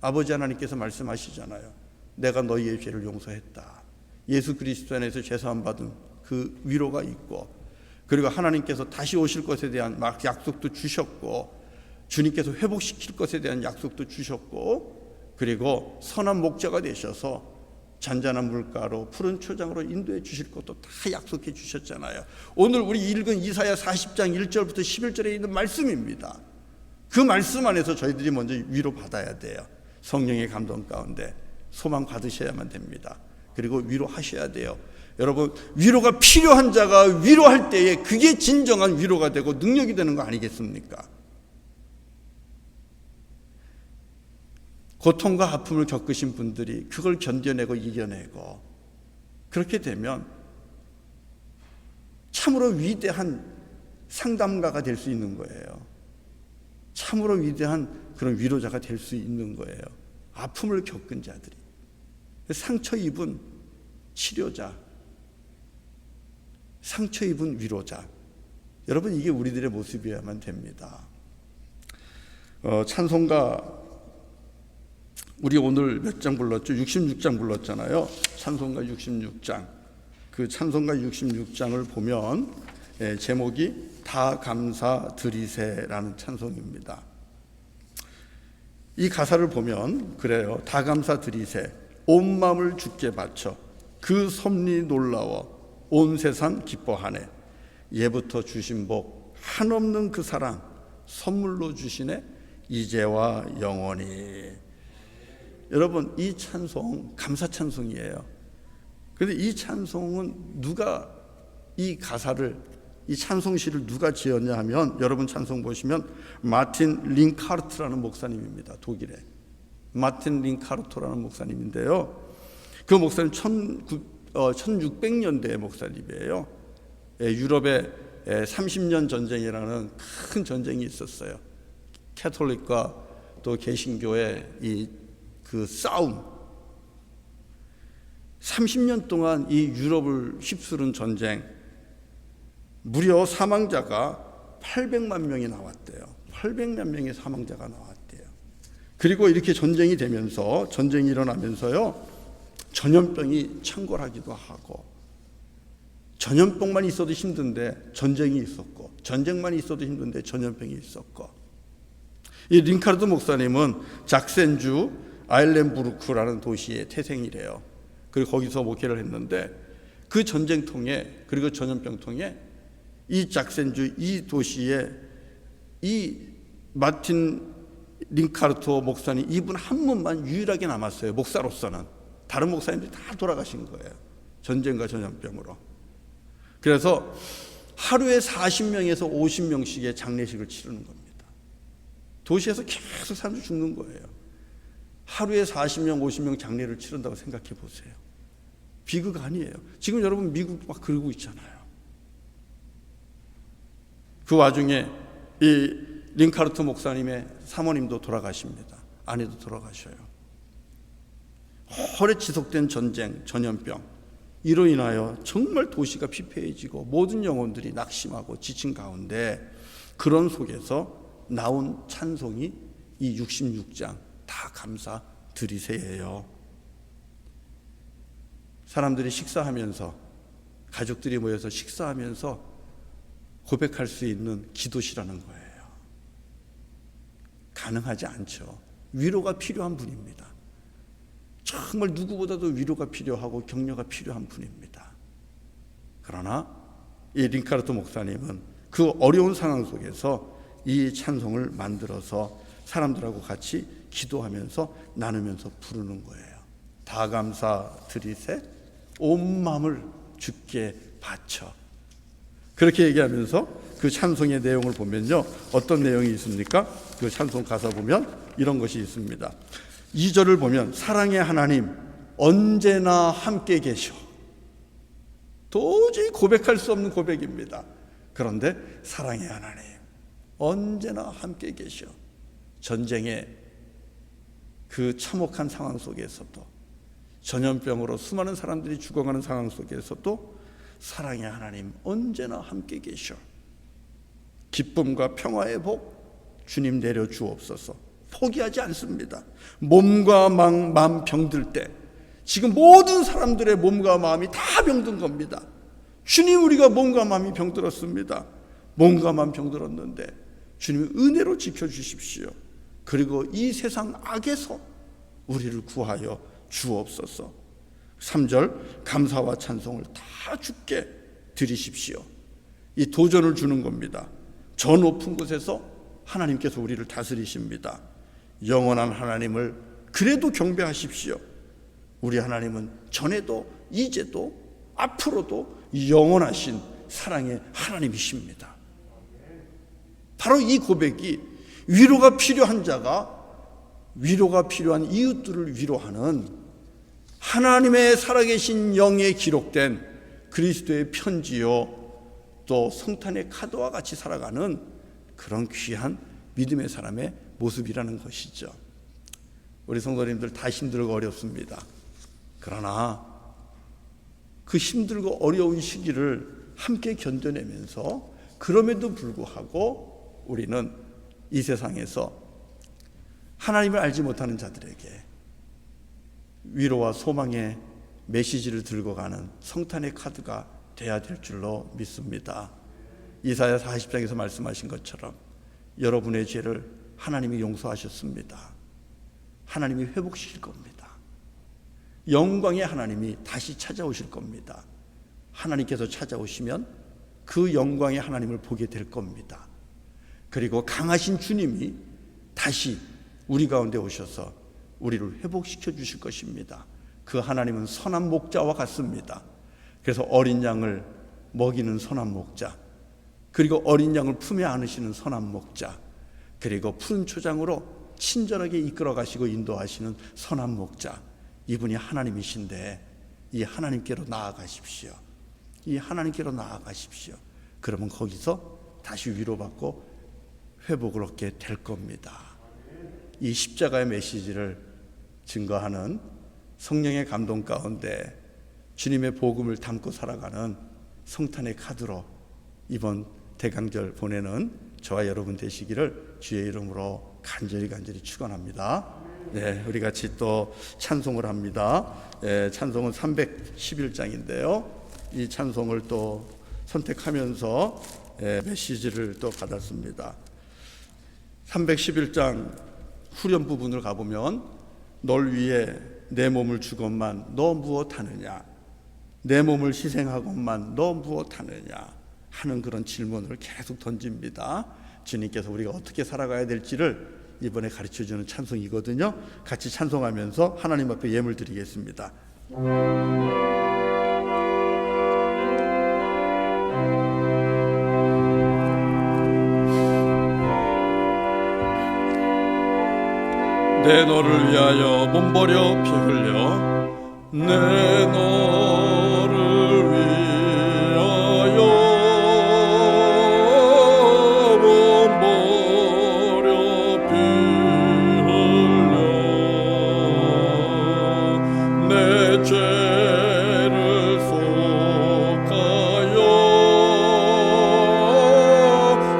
아버지 하나님께서 말씀하시잖아요. 내가 너희의 죄를 용서했다. 예수 그리스도 안에서 죄사함 받은 그 위로가 있고, 그리고 하나님께서 다시 오실 것에 대한 약속도 주셨고, 주님께서 회복시킬 것에 대한 약속도 주셨고, 그리고 선한 목자가 되셔서 잔잔한 물가로 푸른 초장으로 인도해 주실 것도 다 약속해 주셨잖아요. 오늘 우리 읽은 이사야 40장 1절부터 11절에 있는 말씀입니다. 그 말씀 안에서 저희들이 먼저 위로받아야 돼요. 성령의 감동 가운데 소망 받으셔야만 됩니다. 그리고 위로하셔야 돼요. 여러분, 위로가 필요한 자가 위로할 때에 그게 진정한 위로가 되고 능력이 되는 거 아니겠습니까? 고통과 아픔을 겪으신 분들이 그걸 견뎌내고 이겨내고, 그렇게 되면 참으로 위대한 상담가가 될 수 있는 거예요. 참으로 위대한 그런 위로자가 될 수 있는 거예요. 아픔을 겪은 자들이, 상처 입은 치료자, 상처 입은 위로자. 여러분, 이게 우리들의 모습이어야만 됩니다. 찬송가 우리 오늘 몇 장 불렀죠? 66장 불렀잖아요. 찬송가 66장. 그 찬송가 66장을 보면 제목이 다 감사 드리세라는 찬송입니다. 이 가사를 보면 그래요. 다 감사 드리세. 온 마음을 주께 바쳐 그 섭리 놀라워 온 세상 기뻐하네. 예부터 주신 복 한없는 그 사랑 선물로 주시네 이제와 영원히. 여러분, 이 찬송 감사 찬송이에요. 그런데 이 찬송은 누가 이 가사를, 이 찬송시를 누가 지었냐 하면, 여러분 찬송 보시면 마틴 링카르트라는 목사님입니다. 독일의 마틴 링카르토라는 목사님인데요. 그 목사님 1600년대의 목사님이에요. 유럽에 30년 전쟁이라는 큰 전쟁이 있었어요. 캐톨릭과 또 개신교의 그 싸움, 30년 동안 이 유럽을 휩쓸은 전쟁, 무려 사망자가 800만 명이 나왔대요. 800만 명의 사망자가 나왔대요. 그리고 이렇게 전쟁이 되면서, 전쟁이 일어나면서요, 전염병이 창궐하기도 하고, 전염병만 있어도 힘든데 전쟁이 있었고, 전쟁만 있어도 힘든데 전염병이 있었고. 이 링카르드 목사님은 작센주 아일렌부르크라는 도시의 태생이래요. 그리고 거기서 목회를 했는데, 그 전쟁통에, 그리고 전염병통에 이 작센주 이 도시에 이 마틴 링카르토 목사님, 이분 한 분만 유일하게 남았어요. 목사로서는. 다른 목사님들이 다 돌아가신 거예요. 전쟁과 전염병으로. 그래서 하루에 40명에서 50명씩의 장례식을 치르는 겁니다. 도시에서 계속 사람들이 죽는 거예요. 하루에 40명, 50명 장례를 치른다고 생각해 보세요. 비극 아니에요. 지금 여러분 미국 막 그러고 있잖아요. 그 와중에 이 링카르트 목사님의 사모님도 돌아가십니다. 아내도 돌아가셔요. 오래 지속된 전쟁, 전염병, 이로 인하여 정말 도시가 피폐해지고 모든 영혼들이 낙심하고 지친 가운데, 그런 속에서 나온 찬송이 이 66장 다 감사 드리세요. 사람들이 식사하면서, 가족들이 모여서 식사하면서 고백할 수 있는 기도시라는 거예요. 가능하지 않죠. 위로가 필요한 분입니다. 정말 누구보다도 위로가 필요하고 격려가 필요한 분입니다. 그러나 이 링카르토 목사님은 그 어려운 상황 속에서 이 찬송을 만들어서 사람들하고 같이 기도하면서 나누면서 부르는 거예요. 다 감사 드리세 온 마음을 주께 바쳐. 그렇게 얘기하면서 그 찬송의 내용을 보면요, 어떤 내용이 있습니까? 그 찬송 가사 보면 이런 것이 있습니다. 2절을 보면 사랑의 하나님 언제나 함께 계셔. 도저히 고백할 수 없는 고백입니다. 그런데 사랑의 하나님 언제나 함께 계셔. 전쟁의 그 참혹한 상황 속에서도, 전염병으로 수많은 사람들이 죽어가는 상황 속에서도 사랑의 하나님 언제나 함께 계셔. 기쁨과 평화의 복 주님 내려 주옵소서. 포기하지 않습니다. 몸과 마음 병들 때, 지금 모든 사람들의 몸과 마음이 다 병든 겁니다. 주님, 우리가 몸과 마음이 병들었습니다. 몸과 마음 병들었는데 주님이 은혜로 지켜주십시오. 그리고 이 세상 악에서 우리를 구하여 주옵소서. 3절, 감사와 찬송을 다 주께 드리십시오. 이 도전을 주는 겁니다. 저 높은 곳에서 하나님께서 우리를 다스리십니다. 영원한 하나님을 그래도 경배하십시오. 우리 하나님은 전에도 이제도 앞으로도 영원하신 사랑의 하나님이십니다. 바로 이 고백이 위로가 필요한 자가 위로가 필요한 이웃들을 위로하는 하나님의 살아계신 영에 기록된 그리스도의 편지요, 또 성탄의 카드와 같이 살아가는 그런 귀한 믿음의 사람의 모습이라는 것이죠. 우리 성도님들 다 힘들고 어렵습니다. 그러나 그 힘들고 어려운 시기를 함께 견뎌내면서 그럼에도 불구하고 우리는 이 세상에서 하나님을 알지 못하는 자들에게 위로와 소망의 메시지를 들고 가는 성탄의 카드가 돼야 될 줄로 믿습니다. 이사야 40장에서 말씀하신 것처럼 여러분의 죄를 하나님이 용서하셨습니다. 하나님이 회복시킬 겁니다. 영광의 하나님이 다시 찾아오실 겁니다. 하나님께서 찾아오시면 그 영광의 하나님을 보게 될 겁니다. 그리고 강하신 주님이 다시 우리 가운데 오셔서 우리를 회복시켜 주실 것입니다. 그 하나님은 선한 목자와 같습니다. 그래서 어린 양을 먹이는 선한 목자, 그리고 어린 양을 품에 안으시는 선한 목자, 그리고 푸른 초장으로 친절하게 이끌어 가시고 인도하시는 선한 목자, 이분이 하나님이신데 이 하나님께로 나아가십시오. 이 하나님께로 나아가십시오. 그러면 거기서 다시 위로받고 회복을 얻게 될 겁니다. 이 십자가의 메시지를 증거하는 성령의 감동 가운데 주님의 복음을 담고 살아가는 성탄의 카드로 이번 대강절 보내는 저와 여러분 되시기를 주의 이름으로 간절히 축원합니다. 네, 우리 같이 또 찬송을 합니다. 찬송은 311장인데요. 이 찬송을 또 선택하면서 메시지를 또 받았습니다. 311장 후렴 부분을 가보면 널 위해 내 몸을 주건만 너 무엇하느냐, 내 몸을 희생하건만 너 무엇하느냐 하는 그런 질문을 계속 던집니다. 주님께서 우리가 어떻게 살아가야 될지를 이번에 가르쳐주는 찬송이거든요. 같이 찬송하면서 하나님 앞에 예물 드리겠습니다. 내 너를 위하여 몸 버려 피 흘려 내 너를 위하여 몸 버려 피 흘려 내 죄를 속하여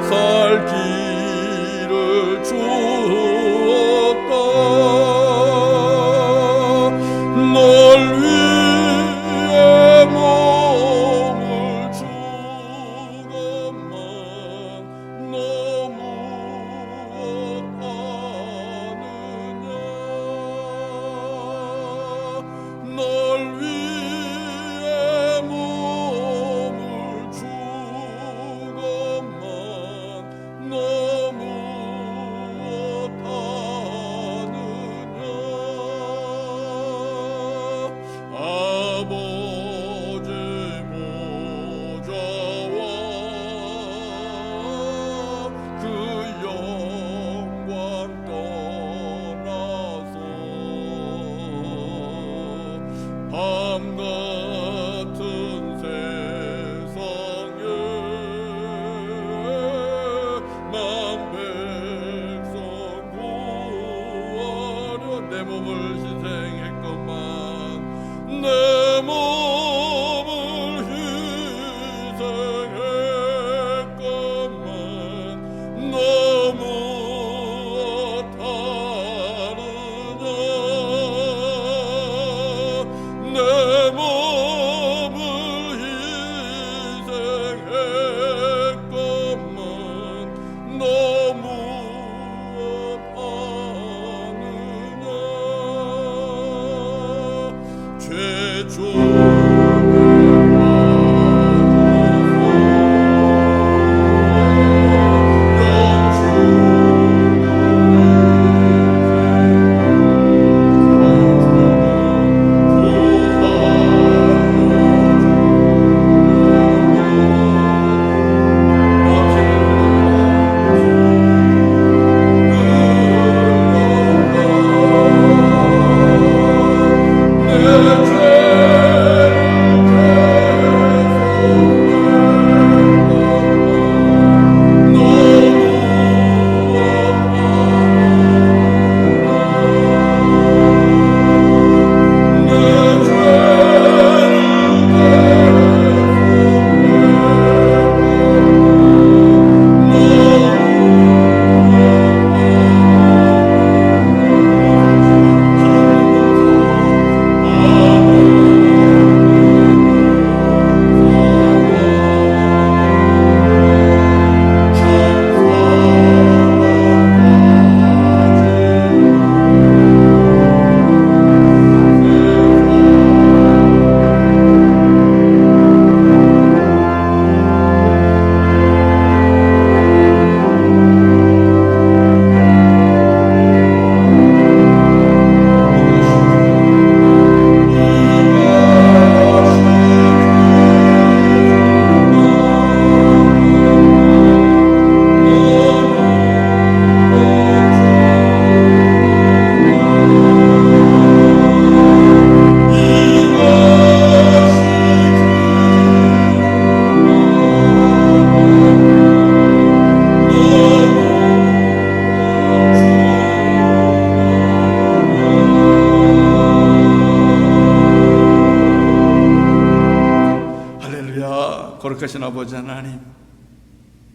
살 길을 주었다. 널 위해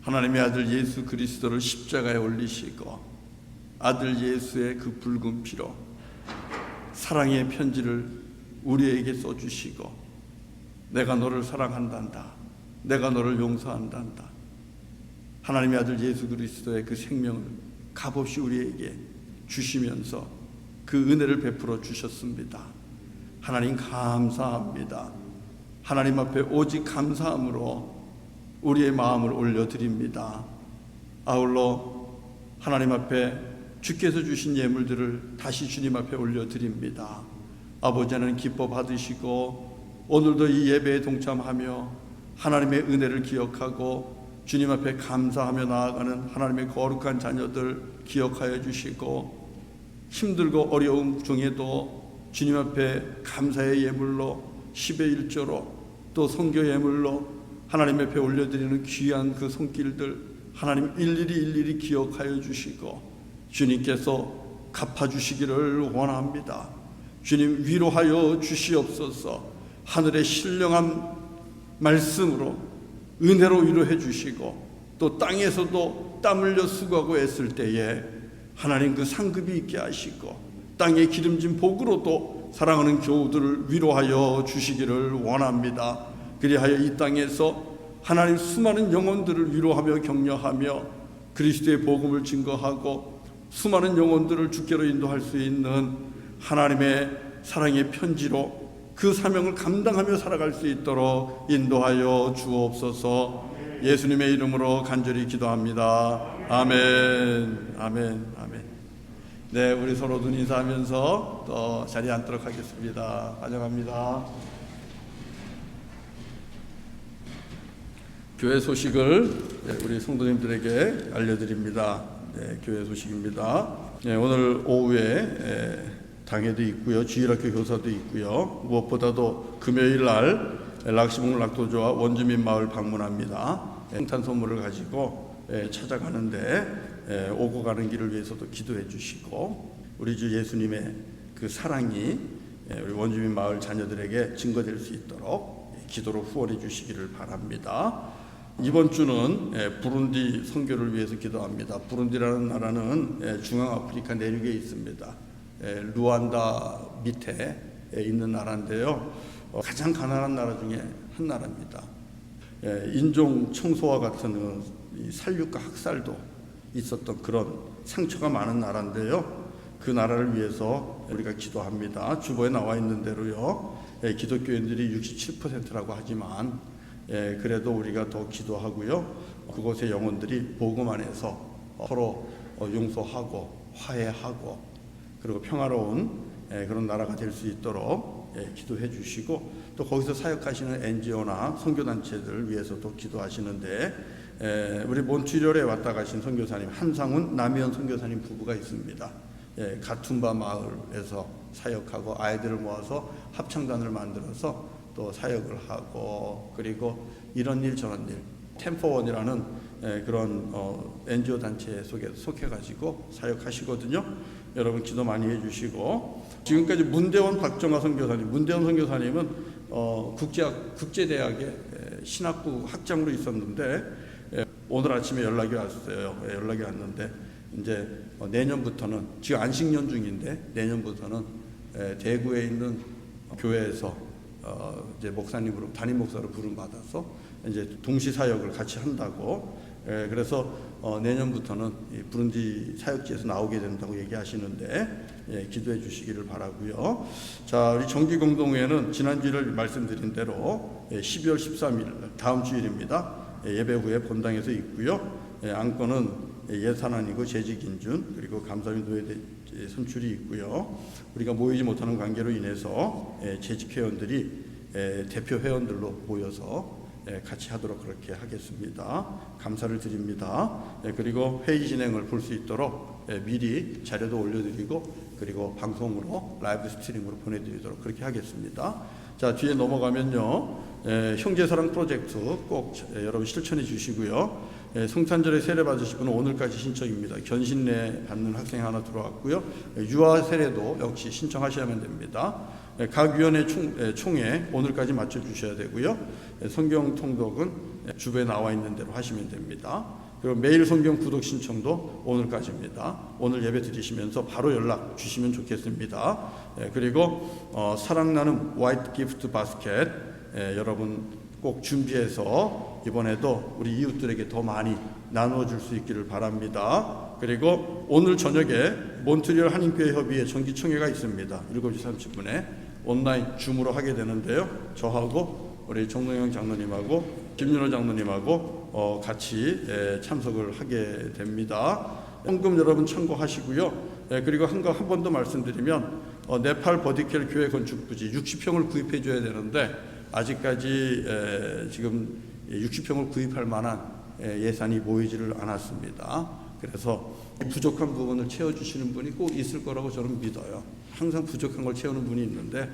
하나님의 아들 예수 그리스도를 십자가에 올리시고 아들 예수의 그 붉은 피로 사랑의 편지를 우리에게 써주시고 내가 너를 사랑한단다, 내가 너를 용서한단다. 하나님의 아들 예수 그리스도의 그 생명을 값없이 우리에게 주시면서 그 은혜를 베풀어 주셨습니다. 하나님 감사합니다. 하나님 앞에 오직 감사함으로 우리의 마음을 올려드립니다. 아울러 하나님 앞에 주께서 주신 예물들을 다시 주님 앞에 올려드립니다. 아버지 하나님 기뻐 받으시고 오늘도 이 예배에 동참하며 하나님의 은혜를 기억하고 주님 앞에 감사하며 나아가는 하나님의 거룩한 자녀들 기억하여 주시고 힘들고 어려움 중에도 주님 앞에 감사의 예물로 10의 1조로 또 선교 예물로 하나님 앞에 올려드리는 귀한 그 손길들 하나님 일일이 기억하여 주시고 주님께서 갚아주시기를 원합니다. 주님 위로하여 주시옵소서. 하늘의 신령한 말씀으로 은혜로 위로해 주시고 또 땅에서도 땀 흘려 수고하고 애쓸 때에 하나님 그 상급이 있게 하시고 땅에 기름진 복으로도 사랑하는 교우들을 위로하여 주시기를 원합니다. 그리하여 이 땅에서 하나님 수많은 영혼들을 위로하며 격려하며 그리스도의 복음을 증거하고 수많은 영혼들을 주께로 인도할 수 있는 하나님의 사랑의 편지로 그 사명을 감당하며 살아갈 수 있도록 인도하여 주옵소서. 예수님의 이름으로 간절히 기도합니다. 아멘, 아멘, 아멘. 네, 우리 서로 눈 인사하면서 또 자리에 앉도록 하겠습니다. 환영합니다. 교회 소식을 우리 성도님들에게 알려드립니다. 네, 교회 소식입니다. 네, 오늘 오후에 당회도 있고요, 주일학교 교사도 있고요. 무엇보다도 금요일 날 락시봉 락도조와 원주민 마을 방문합니다. 성탄 선물을 가지고 찾아가는데 오고 가는 길을 위해서도 기도해 주시고 우리 주 예수님의 그 사랑이 우리 원주민 마을 자녀들에게 증거될 수 있도록 기도로 후원해 주시기를 바랍니다. 이번 주는 부룬디 선교를 위해서 기도합니다. 부룬디라는 나라는 중앙아프리카 내륙에 있습니다. 루안다 밑에 있는 나라인데요. 가장 가난한 나라 중에 한 나라입니다. 인종 청소와 같은 살육과 학살도 있었던 그런 상처가 많은 나라인데요. 그 나라를 위해서 우리가 기도합니다. 주보에 나와 있는 대로요. 기독교인들이 67%라고 하지만 그래도 우리가 더 기도하고요. 그곳의 영혼들이 복음 안에서 서로 용서하고 화해하고 그리고 평화로운 그런 나라가 될 수 있도록 기도해 주시고 또 거기서 사역하시는 NGO나 선교단체들을 위해서도 기도하시는데 우리 몬트리올에 왔다 가신 선교사님 한상훈, 남희연 선교사님 부부가 있습니다. 가툼바 마을에서 사역하고 아이들을 모아서 합창단을 만들어서 또 사역을 하고 그리고 이런 일 저런 일 템포원이라는 그런 NGO 단체 속에 속해가지고 사역하시거든요. 여러분 기도 많이 해주시고 지금까지 문대원 박정화 선교사님, 문대원 선교사님은 국제대학의 신학부 학장으로 있었는데 오늘 아침에 연락이 왔어요. 연락이 왔는데 이제 내년부터는 지금 안식년 중인데 내년부터는 대구에 있는 교회에서 이제 목사님으로 담임 목사로 부름 받아서 이제 동시 사역을 같이 한다고. 그래서 내년부터는 부룬디 사역지에서 나오게 된다고 얘기하시는데 기도해 주시기를 바라고요. 자, 우리 정기공동회는 지난주를 말씀드린 대로 12월 13일 다음 주일입니다. 예배 후에 본당에서 있고요. 안건은 예산안이고 재직인준 그리고 감사및 노예대 선출이 있고요. 우리가 모이지 못하는 관계로 인해서 재직 회원들이 대표 회원들로 모여서 같이 하도록 그렇게 하겠습니다. 감사를 드립니다. 그리고 회의 진행을 볼 수 있도록 미리 자료도 올려드리고 그리고 방송으로 라이브 스트리밍으로 보내드리도록 그렇게 하겠습니다. 자, 뒤에 넘어가면요. 형제사랑 프로젝트 꼭 여러분 실천해 주시고요. 성탄절에 세례 받으실 분은 오늘까지 신청입니다. 견신례 받는 학생이 하나 들어왔고요. 유아 세례도 역시 신청하셔야만 됩니다. 각 위원회 총회 오늘까지 맞춰 주셔야 되고요. 성경 통독은 주부에 나와 있는 대로 하시면 됩니다. 그리고 매일 성경 구독 신청도 오늘까지입니다. 오늘 예배 드리시면서 바로 연락 주시면 좋겠습니다. 그리고 사랑 나눔 화이트 기프트 바스켓 여러분 꼭 준비해서 이번에도 우리 이웃들에게 더 많이 나누어줄 수 있기를 바랍니다. 그리고 오늘 저녁에 몬트리올 한인교회 협의회 정기총회가 있습니다. 7시 30분에 온라인 줌으로 하게 되는데요. 저하고 우리 정동영 장로님하고 김윤호 장로님하고 같이 참석을 하게 됩니다. 헌금 여러분 참고하시고요. 그리고 한 번 더 말씀드리면 네팔 버디켈 교회 건축 부지 60평을 구입해 줘야 되는데 아직까지 지금 60평을 구입할 만한 예산이 모이지를 않았습니다. 그래서 부족한 부분을 채워주시는 분이 꼭 있을 거라고 저는 믿어요. 항상 부족한 걸 채우는 분이 있는데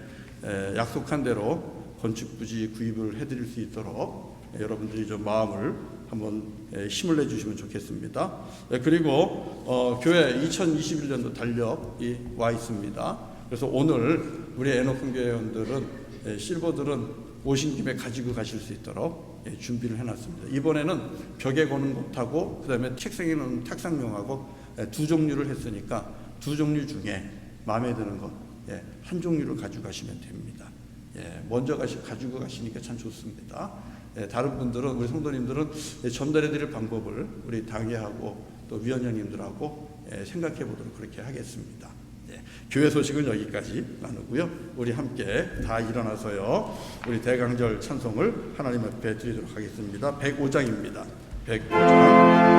약속한 대로 건축부지 구입을 해드릴 수 있도록 여러분들이 좀 마음을 한번 힘을 내주시면 좋겠습니다. 그리고 교회 2021년도 달력이 와 있습니다. 그래서 오늘 우리 애너fun교회원들은 실버들은 오신 김에 가지고 가실 수 있도록 준비를 해놨습니다. 이번에는 벽에 거는 것하고 그 다음에 책상에 놓는 탁상용하고 두 종류를 했으니까 두 종류 중에 마음에 드는 것 한 종류를 가지고 가시면 됩니다. 먼저 가지고 가시니까 참 좋습니다. 다른 분들은 우리 성도님들은 전달해 드릴 방법을 우리 당회하고 또 위원장님들하고 생각해 보도록 그렇게 하겠습니다. 교회 소식은 여기까지 나누고요. 우리 함께 다 일어나서요. 우리 대강절 찬송을 하나님 앞에 드리도록 하겠습니다. 105장입니다. 105장.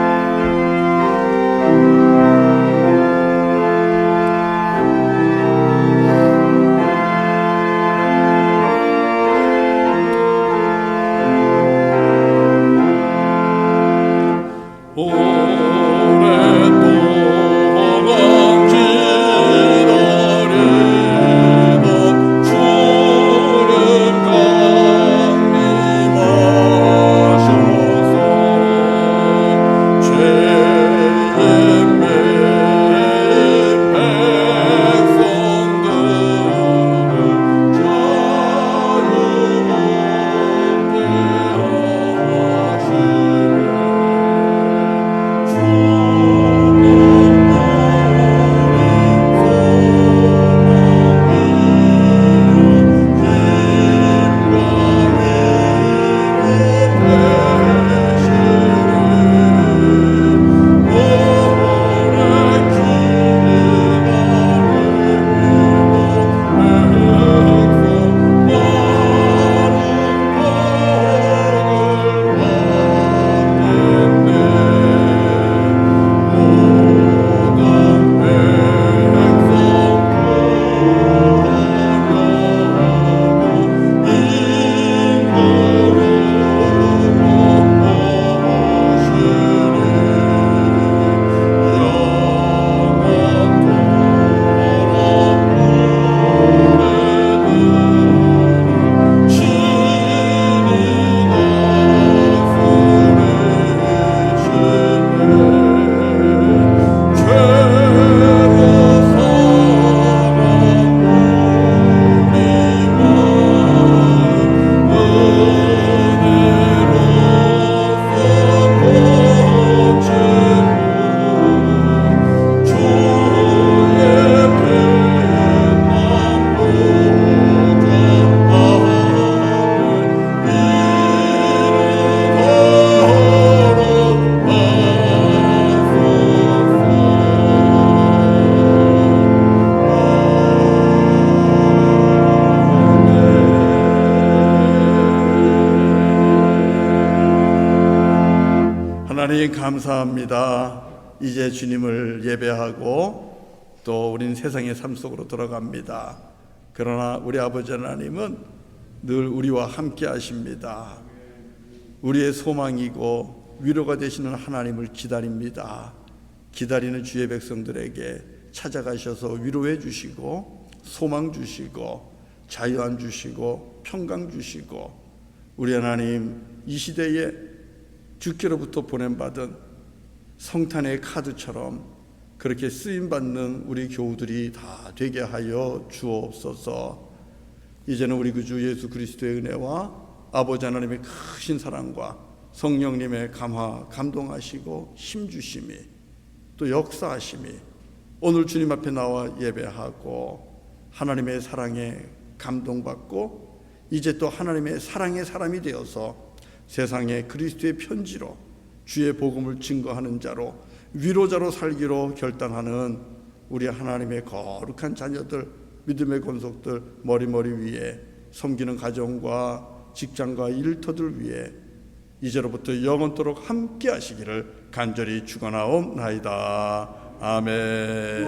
하나님 감사합니다. 이제 주님을 예배하고 또 우리는 세상의 삶 속으로 들어갑니다. 그러나 우리 아버지 하나님은 늘 우리와 함께 하십니다. 우리의 소망이고 위로가 되시는 하나님을 기다립니다. 기다리는 주의 백성들에게 찾아가셔서 위로해 주시고 소망 주시고 자유함 주시고 평강 주시고 우리 하나님 이 시대에 주께로부터 보냄받은 성탄의 카드처럼 그렇게 쓰임받는 우리 교우들이 다 되게 하여 주옵소서. 이제는 우리 구주 예수 그리스도의 은혜와 아버지 하나님의 크신 사랑과 성령님의 감화, 감동하시고 힘주심이 또 역사하심이 오늘 주님 앞에 나와 예배하고 하나님의 사랑에 감동받고 이제 또 하나님의 사랑의 사람이 되어서 세상에 그리스도의 편지로 주의 복음을 증거하는 자로 위로자로 살기로 결단하는 우리 하나님의 거룩한 자녀들, 믿음의 권속들 머리머리 위에 섬기는 가정과 직장과 일터들 위해 이제로부터 영원토록 함께 하시기를 간절히 축원하옵나이다. 아멘.